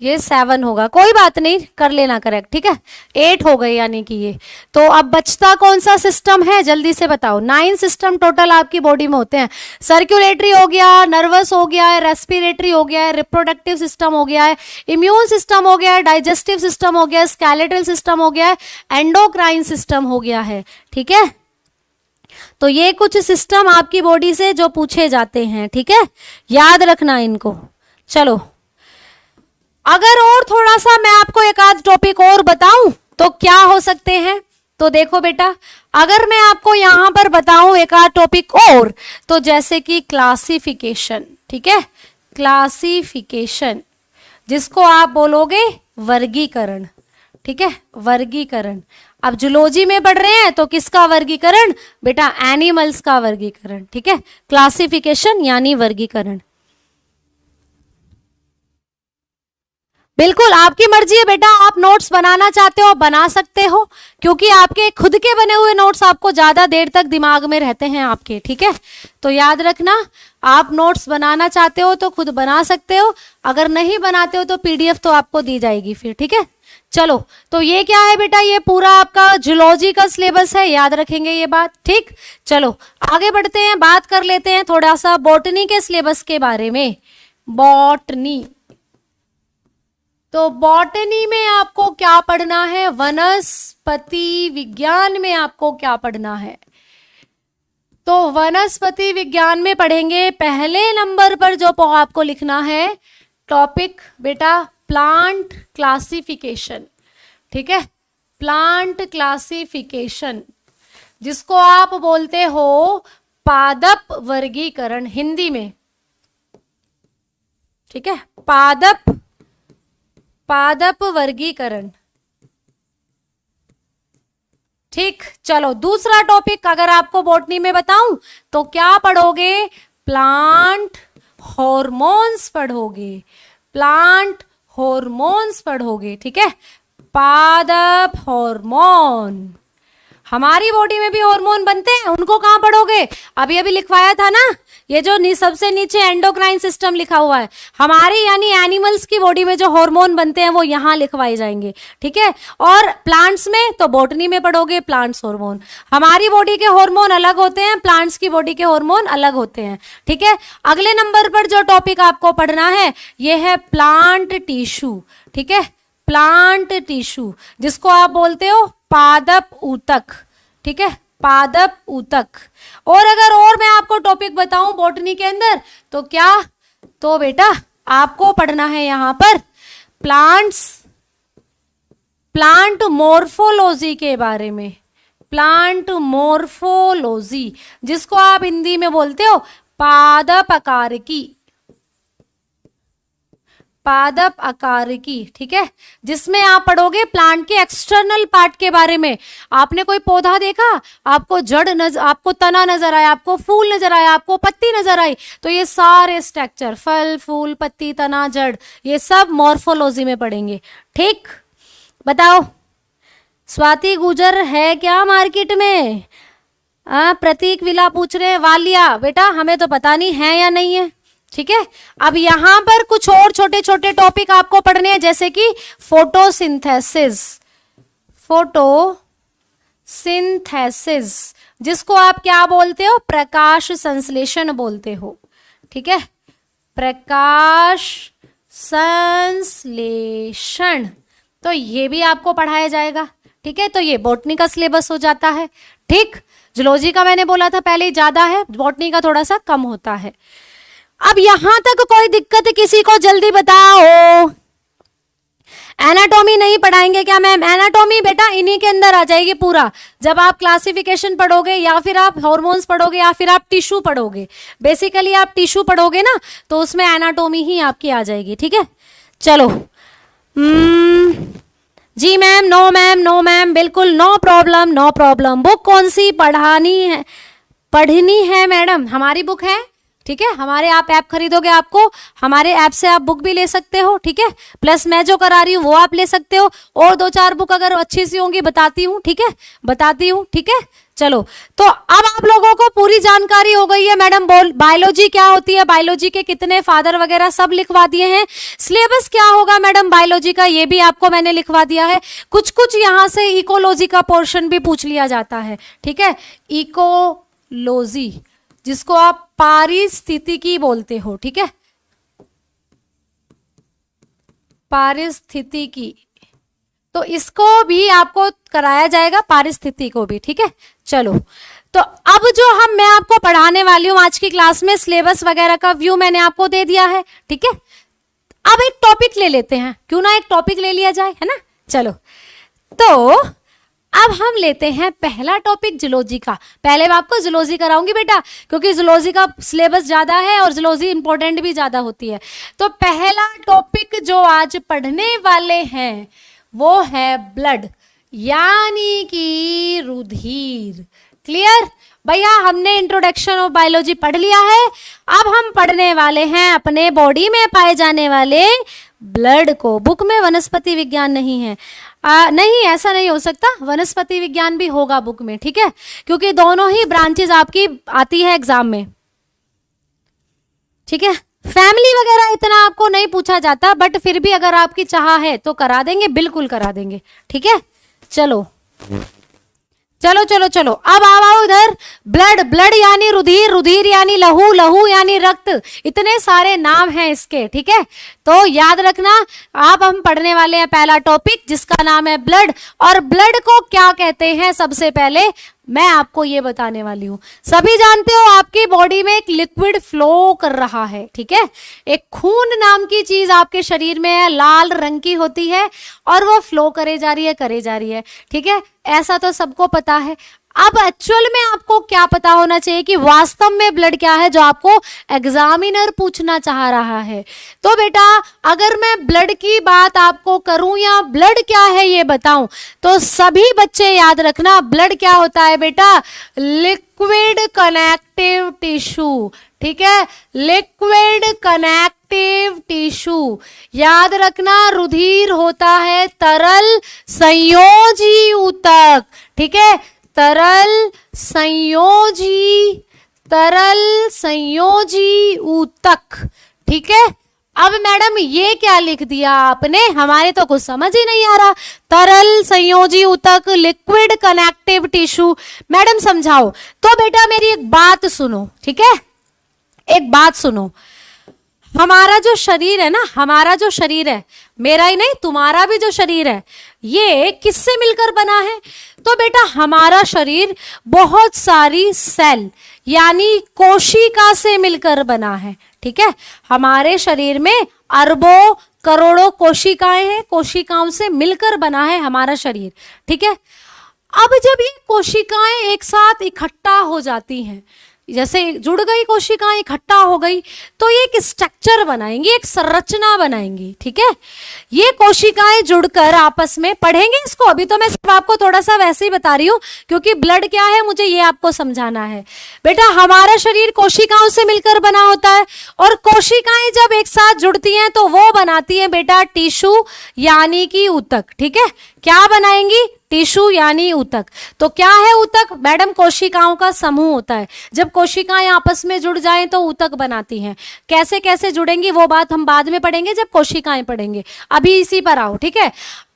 ये 7 होगा, कोई बात नहीं, कर लेना करेक्ट, ठीक है। 8 हो गए यानी कि ये। तो अब बचता कौन सा सिस्टम है, जल्दी से बताओ। 9 सिस्टम टोटल आपकी बॉडी में होते हैं। सर्कुलेटरी हो गया, नर्वस हो गया है, रेस्पिरेटरी हो गया है, रिप्रोडक्टिव सिस्टम हो गया है, इम्यून सिस्टम हो गया है, डाइजेस्टिव सिस्टम हो गया है, स्केलेटल सिस्टम हो गया है, एंडोक्राइन सिस्टम हो गया है, ठीक है। तो ये कुछ सिस्टम आपकी बॉडी से जो पूछे जाते हैं, ठीक है, याद रखना इनको। चलो अगर और थोड़ा सा मैं आपको एक आध टॉपिक और बताऊं तो क्या हो सकते हैं, तो देखो बेटा, अगर मैं आपको यहां पर बताऊं एक आध टॉपिक और, तो जैसे कि क्लासिफिकेशन, ठीक है, क्लासिफिकेशन, जिसको आप बोलोगे वर्गीकरण, ठीक है, वर्गीकरण। अब जूलॉजी में पढ़ रहे हैं तो किसका वर्गीकरण बेटा? एनिमल्स का वर्गीकरण, ठीक है। क्लासिफिकेशन यानी वर्गीकरण। बिल्कुल आपकी मर्जी है बेटा, आप नोट्स बनाना चाहते हो बना सकते हो, क्योंकि आपके खुद के बने हुए नोट्स आपको ज्यादा देर तक दिमाग में रहते हैं आपके, ठीक है। तो याद रखना, आप नोट्स बनाना चाहते हो तो खुद बना सकते हो, अगर नहीं बनाते हो तो पीडीएफ तो आपको दी जाएगी फिर, ठीक है। चलो, तो ये क्या है बेटा, ये पूरा आपका जूलॉजी का सिलेबस है, याद रखेंगे ये बात, ठीक। चलो आगे बढ़ते हैं, बात कर लेते हैं थोड़ा सा बॉटनी के सिलेबस के बारे में। बॉटनी, तो बॉटनी में आपको क्या पढ़ना है, वनस्पति विज्ञान में आपको क्या पढ़ना है, तो वनस्पति विज्ञान में पढ़ेंगे पहले नंबर पर जो आपको लिखना है टॉपिक बेटा, प्लांट क्लासिफिकेशन, ठीक है। प्लांट क्लासिफिकेशन, जिसको आप बोलते हो पादप वर्गीकरण हिंदी में, ठीक है। पादप वर्गीकरण, ठीक। चलो दूसरा टॉपिक अगर आपको बॉटनी में बताऊं तो क्या पढ़ोगे, प्लांट हॉर्मोन्स पढ़ोगे, प्लांट हॉर्मोन्स पढ़ोगे, ठीक है। पादप हार्मोन, हमारी बॉडी में भी हार्मोन बनते हैं, उनको कहां पढ़ोगे, अभी अभी लिखवाया था ना, ये जो सबसे नीचे एंडोक्राइन सिस्टम लिखा हुआ है, हमारी यानी एनिमल्स की बॉडी में जो हार्मोन बनते हैं वो यहां लिखवाए जाएंगे, ठीक है। और प्लांट्स में तो बॉटनी में पढ़ोगे प्लांट्स हार्मोन, हमारी बॉडी के हार्मोन अलग होते हैं, प्लांट्स की बॉडी के हार्मोन अलग होते हैं, ठीक है। अगले नंबर पर जो टॉपिक आपको पढ़ना है ये है प्लांट टिश्यू, ठीक है। प्लांट टिश्यू, जिसको आप बोलते हो पादप ऊतक, ठीक है, पादप ऊतक। और अगर और मैं आपको टॉपिक बताऊं बॉटनी के अंदर तो क्या, तो बेटा आपको पढ़ना है यहां पर प्लांट मोर्फोलॉजी के बारे में, प्लांट मोर्फोलॉजी, जिसको आप हिंदी में बोलते हो पादप आकार की, पादप आकार की, ठीक है। जिसमें आप पढ़ोगे प्लांट के एक्सटर्नल पार्ट के बारे में, आपने कोई पौधा देखा, आपको जड़ नजर, आपको तना नजर आया, आपको फूल नजर आया, आपको पत्ती नजर आई, तो ये सारे स्ट्रक्चर, फल फूल पत्ती तना जड़, ये सब मॉर्फोलॉजी में पढ़ेंगे, ठीक। बताओ स्वाति गुजर है क्या मार्केट में, प्रतीक विला पूछ रहे, वालिया बेटा हमें तो पता नहीं है या नहीं है, ठीक है। अब यहां पर कुछ और छोटे छोटे टॉपिक आपको पढ़ने हैं, जैसे कि फोटोसिंथेसिस, फोटोसिंथेसिस, जिसको आप क्या बोलते हो, प्रकाश संश्लेषण बोलते हो, ठीक है। प्रकाश संश्लेषण, तो ये भी आपको पढ़ाया जाएगा, ठीक है। तो ये बॉटनी का सिलेबस हो जाता है, ठीक। जूलॉजी का मैंने बोला था पहले ज्यादा है, बॉटनी का थोड़ा सा कम होता है। अब यहां तक कोई दिक्कत किसी को, जल्दी बताओ। एनाटॉमी नहीं पढ़ाएंगे क्या मैम, एनाटॉमी बेटा इन्हीं के अंदर आ जाएगी पूरा, जब आप क्लासिफिकेशन पढ़ोगे या फिर आप हार्मोन्स पढ़ोगे या फिर आप टिश्यू पढ़ोगे, बेसिकली आप टिश्यू पढ़ोगे ना तो उसमें एनाटॉमी ही आपकी आ जाएगी, ठीक है। चलो जी ma'am, no ma'am, no ma'am, बिल्कुल no problem, no problem. Book कौन सी पढ़नी है मैडम, हमारी बुक है, ठीक है। हमारे आप ऐप खरीदोगे, आपको हमारे ऐप से आप बुक भी ले सकते हो, ठीक है। प्लस मैं जो करा रही हूँ वो आप ले सकते हो, और 2-4 बुक अगर अच्छी सी होंगी बताती हूँ, ठीक है, बताती हूँ, ठीक है। चलो, तो अब आप लोगों को पूरी जानकारी हो गई है मैडम, बायोलॉजी क्या होती है, बायोलॉजी के कितने फादर वगैरह सब लिखवा दिए हैं। सिलेबस क्या होगा मैडम बायोलॉजी का, ये भी आपको मैंने लिखवा दिया है। कुछ कुछ यहाँ से इकोलॉजी का पोर्शन भी पूछ लिया जाता है, ठीक है। इकोलॉजी, जिसको आप पारिस्थितिकी बोलते हो, ठीक है, पारिस्थितिकी, तो इसको भी आपको कराया जाएगा, पारिस्थितिकी को भी, ठीक है। चलो, तो अब जो मैं आपको पढ़ाने वाली हूं आज की क्लास में, सिलेबस वगैरह का व्यू मैंने आपको दे दिया है, ठीक है। अब एक टॉपिक ले लेते हैं, क्यों ना एक टॉपिक ले लिया जाए, है ना। चलो, तो अब हम लेते हैं पहला टॉपिक जूलॉजी का। पहले मैं आपको जूलॉजी कराऊंगी बेटा, क्योंकि जूलॉजी का सिलेबस ज्यादा है और जूलॉजी इंपॉर्टेंट भी ज्यादा होती है। तो पहला टॉपिक जो आज पढ़ने वाले हैं वो है ब्लड, यानी कि रुधिर। क्लियर भैया, हमने इंट्रोडक्शन ऑफ बायोलॉजी पढ़ लिया है, अब हम पढ़ने वाले हैं अपने बॉडी में पाए जाने वाले ब्लड को। बुक में वनस्पति विज्ञान नहीं है। नहीं, ऐसा नहीं हो सकता, वनस्पति विज्ञान भी होगा बुक में, ठीक है, क्योंकि दोनों ही ब्रांचेज आपकी आती है एग्जाम में, ठीक है। फैमिली वगैरह इतना आपको नहीं पूछा जाता, बट फिर भी अगर आपकी चाह है तो करा देंगे, बिल्कुल करा देंगे, ठीक है। चलो चलो चलो चलो, अब आओ इधर। ब्लड, ब्लड यानी रुधिर, रुधिर यानी लहू, लहू यानी रक्त, इतने सारे नाम हैं इसके, ठीक है। तो याद रखना, आप हम पढ़ने वाले हैं पहला टॉपिक जिसका नाम है ब्लड। और ब्लड को क्या कहते हैं सबसे पहले मैं आपको ये बताने वाली हूं। सभी जानते हो आपकी बॉडी में एक लिक्विड फ्लो कर रहा है, ठीक है। एक खून नाम की चीज आपके शरीर में है, लाल रंग की होती है और वो फ्लो करे जा रही है, ठीक है। ऐसा तो सबको पता है। अब एक्चुअल में आपको क्या पता होना चाहिए कि वास्तव में ब्लड क्या है, जो आपको एग्जामिनर पूछना चाह रहा है। तो बेटा अगर मैं ब्लड की बात आपको करूं या ब्लड क्या है ये बताऊं, तो सभी बच्चे याद रखना, ब्लड क्या होता है बेटा, लिक्विड कनेक्टिव टिश्यू, ठीक है, लिक्विड कनेक्टिव टिश्यू। याद रखना, रुधिर होता है तरल संयोजी ऊतक, ठीक है, तरल संयोजी ऊतक, ठीक है। अब मैडम ये क्या लिख दिया आपने, हमारे तो कुछ समझ ही नहीं आ रहा। तरल संयोजी ऊतक, लिक्विड कनेक्टिव टिश्यू, मैडम समझाओ। तो बेटा मेरी एक बात सुनो, ठीक है, एक बात सुनो। हमारा जो शरीर है ना, हमारा जो शरीर है, मेरा ही नहीं तुम्हारा भी जो शरीर है, ये किससे मिलकर बना है। तो बेटा हमारा शरीर बहुत सारी सेल यानी कोशिका से मिलकर बना है, ठीक है। हमारे शरीर में अरबों करोड़ों कोशिकाएं हैं, कोशिकाओं से मिलकर बना है हमारा शरीर, ठीक है। अब जब ये कोशिकाएं एक साथ इकट्ठा हो जाती हैं, जैसे जुड़ गई कोशिकाएं, इकट्ठा हो गई, तो ये एक स्ट्रक्चर बनाएंगी, एक संरचना बनाएंगी, ठीक है। ये कोशिकाएं जुड़कर आपस में, पढ़ेंगे इसको, अभी तो मैं सिर्फ आपको थोड़ा सा वैसे ही बता रही हूं क्योंकि ब्लड क्या है मुझे ये आपको समझाना है। बेटा हमारा शरीर कोशिकाओं से मिलकर बना होता है और कोशिकाएं जब एक साथ जुड़ती हैं तो वो बनाती है बेटा टिश्यू यानी कि ऊतक, ठीक है। क्या बनाएंगी, टिश्यू यानी ऊतक। तो क्या है ऊतक, मैडम कोशिकाओं का समूह होता है। जब कोशिकाएं आपस में जुड़ जाएं तो ऊतक बनाती हैं। कैसे कैसे जुड़ेंगी वो बात हम बाद में पढ़ेंगे जब कोशिकाएं पढ़ेंगे, अभी इसी पर आओ, ठीक है।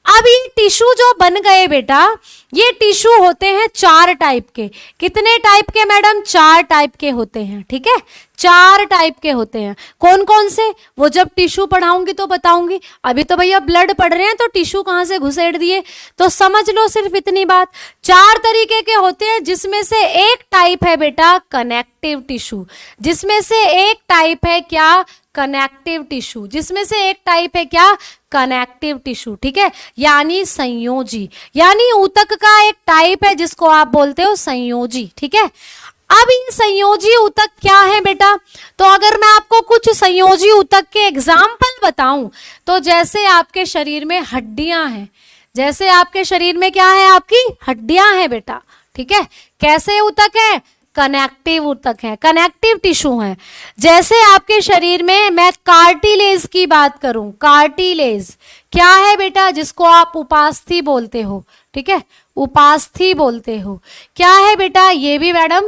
अब ये टिश्यू जो बन गए बेटा, ये टिश्यू होते हैं 4 टाइप के। कितने टाइप के मैडम, 4 टाइप के होते हैं, ठीक है, 4 टाइप के होते हैं। कौन कौन से, वो जब टिश्यू पढ़ाऊंगी तो बताऊंगी, अभी तो भैया ब्लड पढ़ रहे हैं तो टिश्यू कहां से घुसेड़ दिए, तो समझ लो सिर्फ इतनी बात। 4 तरीके के होते हैं, जिसमें से एक टाइप है बेटा कनेक्टिव टिश्यू, जिसमें से एक टाइप है क्या, कनेक्टिव टिश्यू, जिसमें से एक टाइप है क्या, कनेक्टिव टिश्यू, ठीक है, यानी संयोजी, यानी ऊतक का एक टाइप है जिसको आप बोलते हो संयोजी, ठीक है। अब ये संयोजी ऊतक क्या है बेटा, तो अगर मैं आपको कुछ संयोजी ऊतक के एग्जाम्पल बताऊं, तो जैसे आपके शरीर में हड्डियां हैं, जैसे आपके शरीर में क्या है, आपकी हड्डियां हैं बेटा, ठीक है। कैसे ऊतक है, कनेक्टिव ऊतक है, कनेक्टिव टिश्यू है। जैसे आपके शरीर में मैं कार्टिलेज की बात करूं, कार्टिलेज क्या है बेटा, जिसको आप उपास्थि बोलते हो, ठीक है, उपास्थि बोलते हो, क्या है बेटा, ये भी मैडम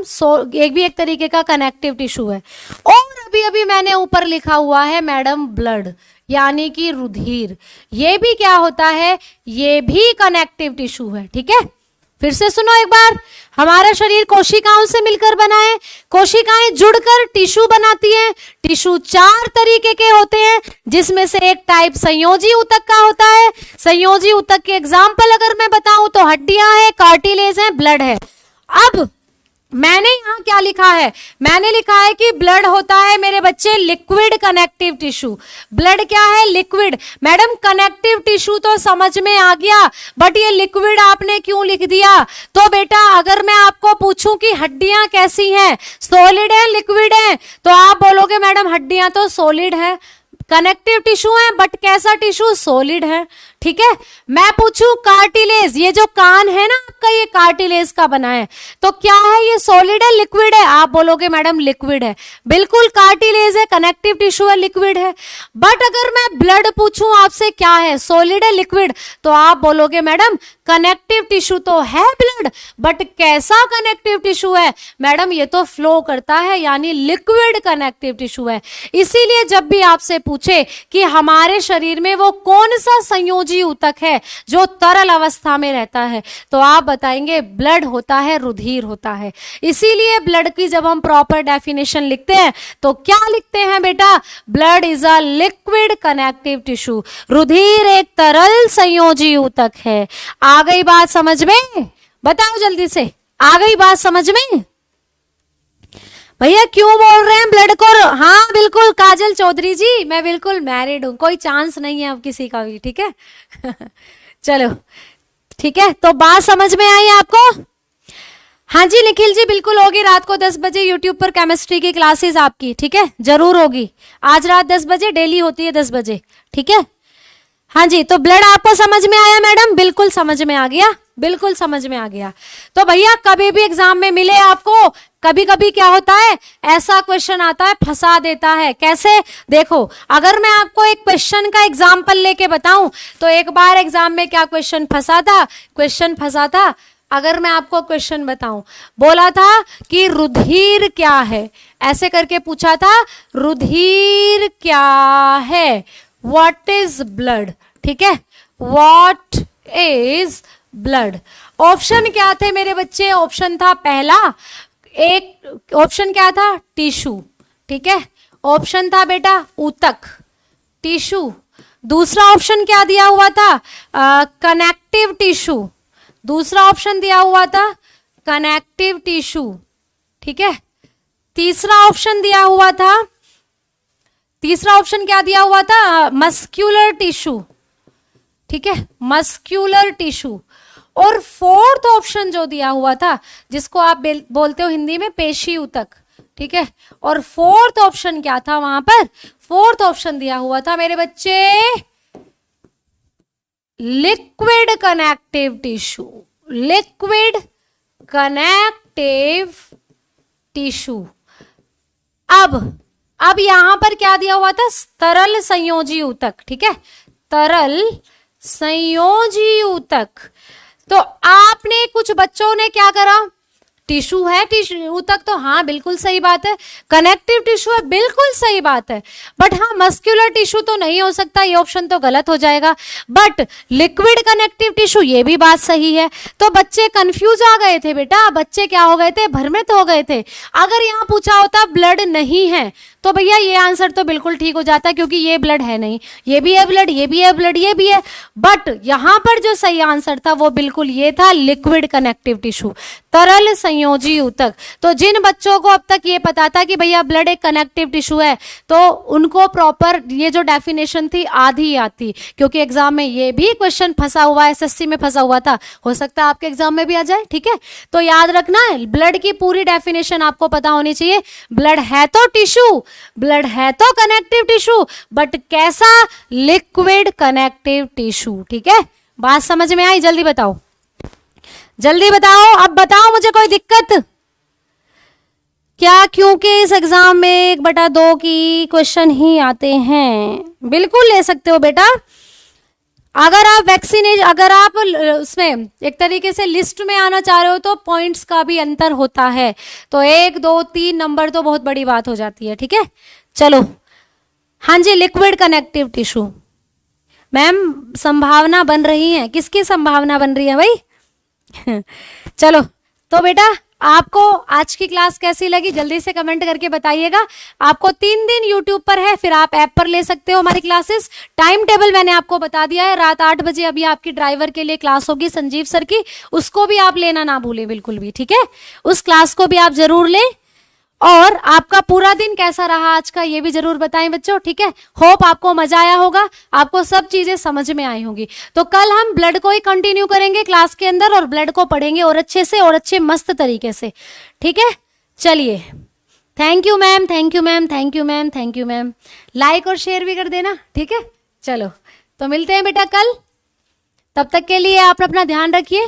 एक भी एक तरीके का कनेक्टिव टिश्यू है। और अभी अभी मैंने ऊपर लिखा हुआ है मैडम ब्लड यानी कि रुधिर, ये भी क्या होता है, ये भी कनेक्टिव टिश्यू है, ठीक है। फिर से सुनो एक बार, हमारा शरीर कोशिकाओं से मिलकर बना है, कोशिकाएं जुड़कर टिश्यू बनाती हैं। टिश्यू 4 तरीके के होते हैं, जिसमें से एक टाइप संयोजी ऊतक का होता है। संयोजी ऊतक के एग्जाम्पल अगर मैं बताऊं तो हड्डियां हैं, कार्टिलेज है, ब्लड है। अब मैंने यहाँ क्या लिखा है, मैंने लिखा है कि ब्लड होता है मेरे बच्चे लिक्विड कनेक्टिव टिश्यू। ब्लड क्या है, लिक्विड। मैडम कनेक्टिव टिश्यू तो समझ में आ गया, बट ये लिक्विड आपने क्यों लिख दिया। तो बेटा अगर मैं आपको पूछूं कि हड्डियां कैसी हैं, सॉलिड है लिक्विड है, तो आप बोलोगे मैडम हड्डियां तो सॉलिड है, कनेक्टिव टिश्यू है, बट कैसा टिश्यू, सॉलिड है, ठीक है। मैं पूछूं कार्टिलेज, ये जो कान है ना आपका, ये कार्टिलेज का बना है, तो क्या है ये, सॉलिड है लिक्विड है? आप बोलोगे मैडम लिक्विड है, बिल्कुल कार्टिलेज है, कनेक्टिव टिश्यू है, लिक्विड है। बट अगर मैं ब्लड पूछूं आपसे क्या है, सॉलिड है लिक्विड, तो आप बोलोगे मैडम कनेक्टिव टिश्यू तो है ब्लड, बट कैसा कनेक्टिव टिश्यू है मैडम, ये तो फ्लो करता है, यानी लिक्विड कनेक्टिव टिश्यू है। इसीलिए जब भी आपसे पूछे कि हमारे शरीर में वो कौन सा संयोजी ऊतक है जो तरल अवस्था में रहता है, तो आप बताएंगे ब्लड होता है, रुधिर होता है। इसीलिए ब्लड की जब हम प्रॉपर डेफिनेशन लिखते हैं तो क्या लिखते हैं बेटा, blood is a liquid connective tissue, रुधिर एक तरल संयोजी ऊतक है। आ गई बात समझ में? बताओ जल्दी से, आ गई बात समझ में? भैया क्यों बोल रहे हैं ब्लड को? हाँ बिल्कुल काजल चौधरी जी, मैं बिल्कुल मैरिड हूं, कोई चांस नहीं है अब किसी का भी, ठीक है। चलो ठीक है, तो बात समझ में आई आपको? हाँ जी निखिल जी, बिल्कुल होगी रात को 10 बजे यूट्यूब पर केमिस्ट्री की क्लासेस आपकी, ठीक है, जरूर होगी। आज रात 10 बजे डेली होती है 10 बजे, ठीक है। हाँ जी, तो ब्लड आपको समझ में आया मैडम? बिल्कुल समझ में आ गया, बिल्कुल समझ में आ गया। तो भैया कभी भी एग्जाम में मिले आपको, कभी कभी क्या होता है, ऐसा क्वेश्चन आता है फंसा देता है। कैसे? देखो, अगर मैं आपको एक क्वेश्चन का एग्जाम्पल लेके बताऊं, तो एक बार एग्जाम में क्या क्वेश्चन फंसा था, क्वेश्चन फंसा था, अगर मैं आपको क्वेश्चन बताऊं, बोला था कि रुधिर क्या है, ऐसे करके पूछा था, रुधिर क्या है, व्हाट इज ब्लड, ठीक है, व्हाट इज ब्लड। ऑप्शन क्या थे मेरे बच्चे? ऑप्शन था पहला, एक ऑप्शन क्या था, टिश्यू, ठीक है, ऑप्शन था बेटा ऊतक, टिश्यू। दूसरा ऑप्शन क्या दिया हुआ था, कनेक्टिव टिश्यू, दूसरा ऑप्शन दिया हुआ था कनेक्टिव टिश्यू, ठीक है। तीसरा ऑप्शन दिया हुआ था, तीसरा ऑप्शन क्या दिया हुआ था, मस्क्यूलर टिश्यू, ठीक है, मस्क्यूलर टिश्यू। और फोर्थ ऑप्शन जो दिया हुआ था, जिसको आप बोलते हो हिंदी में पेशी ऊतक, ठीक है। और फोर्थ ऑप्शन क्या था वहां पर, फोर्थ ऑप्शन दिया हुआ था मेरे बच्चे liquid connective tissue, liquid connective tissue. अब यहां पर क्या दिया हुआ था, तरल संयोजी ऊतक, ठीक है, तरल संयोजी ऊतक। तो आपने, कुछ बच्चों ने क्या करा, टिश्यू है, टिश्यू ऊतक तो हाँ बिल्कुल सही बात है, कनेक्टिव टिश्यू है बिल्कुल सही बात है, बट हाँ मस्क्यूलर टिश्यू तो नहीं हो सकता, ये ऑप्शन तो गलत हो जाएगा, बट लिक्विड कनेक्टिव टिश्यू ये भी बात सही है। तो बच्चे कंफ्यूज आ गए थे बेटा, बच्चे क्या हो गए थे, भ्रमित हो गए थे। अगर यहाँ पूछा होता ब्लड नहीं है, तो भैया ये आंसर तो बिल्कुल ठीक हो जाता, क्योंकि ये ब्लड है नहीं, ये भी है ब्लड, ये भी है ब्लड, ये भी है, बट यहां पर जो सही आंसर था वो बिल्कुल ये था, लिक्विड कनेक्टिव टिश्यू, तरल संयोजी ऊतक। तो जिन बच्चों को अब तक ये पता था कि भैया ब्लड एक कनेक्टिव टिश्यू है, तो उनको प्रॉपर ये जो डेफिनेशन थी आधी आती, क्योंकि एग्जाम में ये भी क्वेश्चन फंसा हुआ है, एसएससी में फंसा हुआ था, हो सकता है आपके एग्जाम में भी आ जाए, ठीक है। तो याद रखना, ब्लड की पूरी डेफिनेशन आपको पता होनी चाहिए। ब्लड है तो टिश्यू, ब्लड है तो कनेक्टिव टिश्यू, बट कैसा, लिक्विड कनेक्टिव टिश्यू, ठीक है। बात समझ में आई? जल्दी बताओ, जल्दी बताओ, अब बताओ मुझे, कोई दिक्कत क्या? क्योंकि इस एग्जाम में 1/2 की क्वेश्चन ही आते हैं, बिल्कुल ले सकते हो बेटा। अगर आप वैक्सीनेशन, अगर आप उसमें एक तरीके से लिस्ट में आना चाह रहे हो, तो पॉइंट्स का भी अंतर होता है, तो 1 2 3 नंबर तो बहुत बड़ी बात हो जाती है, ठीक है। चलो, हाँ जी, लिक्विड कनेक्टिव टिश्यू मैम, संभावना बन रही है, किसकी संभावना बन रही है भाई? चलो, तो बेटा आपको आज की क्लास कैसी लगी जल्दी से कमेंट करके बताइएगा। आपको 3 दिन यूट्यूब पर है, फिर आप ऐप पर ले सकते हो हमारी क्लासेस। टाइम टेबल मैंने आपको बता दिया है, रात 8 बजे अभी आपकी ड्राइवर के लिए क्लास होगी संजीव सर की, उसको भी आप लेना ना भूलें बिल्कुल भी, ठीक है। उस क्लास को भी आप जरूर लें। और आपका पूरा दिन कैसा रहा आज का, ये भी जरूर बताएं बच्चों, ठीक है। होप आपको मजा आया होगा, आपको सब चीजें समझ में आई होंगी। तो कल हम ब्लड को ही कंटिन्यू करेंगे क्लास के अंदर, और ब्लड को पढ़ेंगे और अच्छे से और अच्छे मस्त तरीके से, ठीक है। चलिए, thank you ma'am, thank you ma'am, thank you ma'am, thank you ma'am. Like और शेयर भी कर देना, ठीक है। चलो, तो मिलते हैं बेटा कल। तब तक के लिए आप अपना ध्यान रखिए।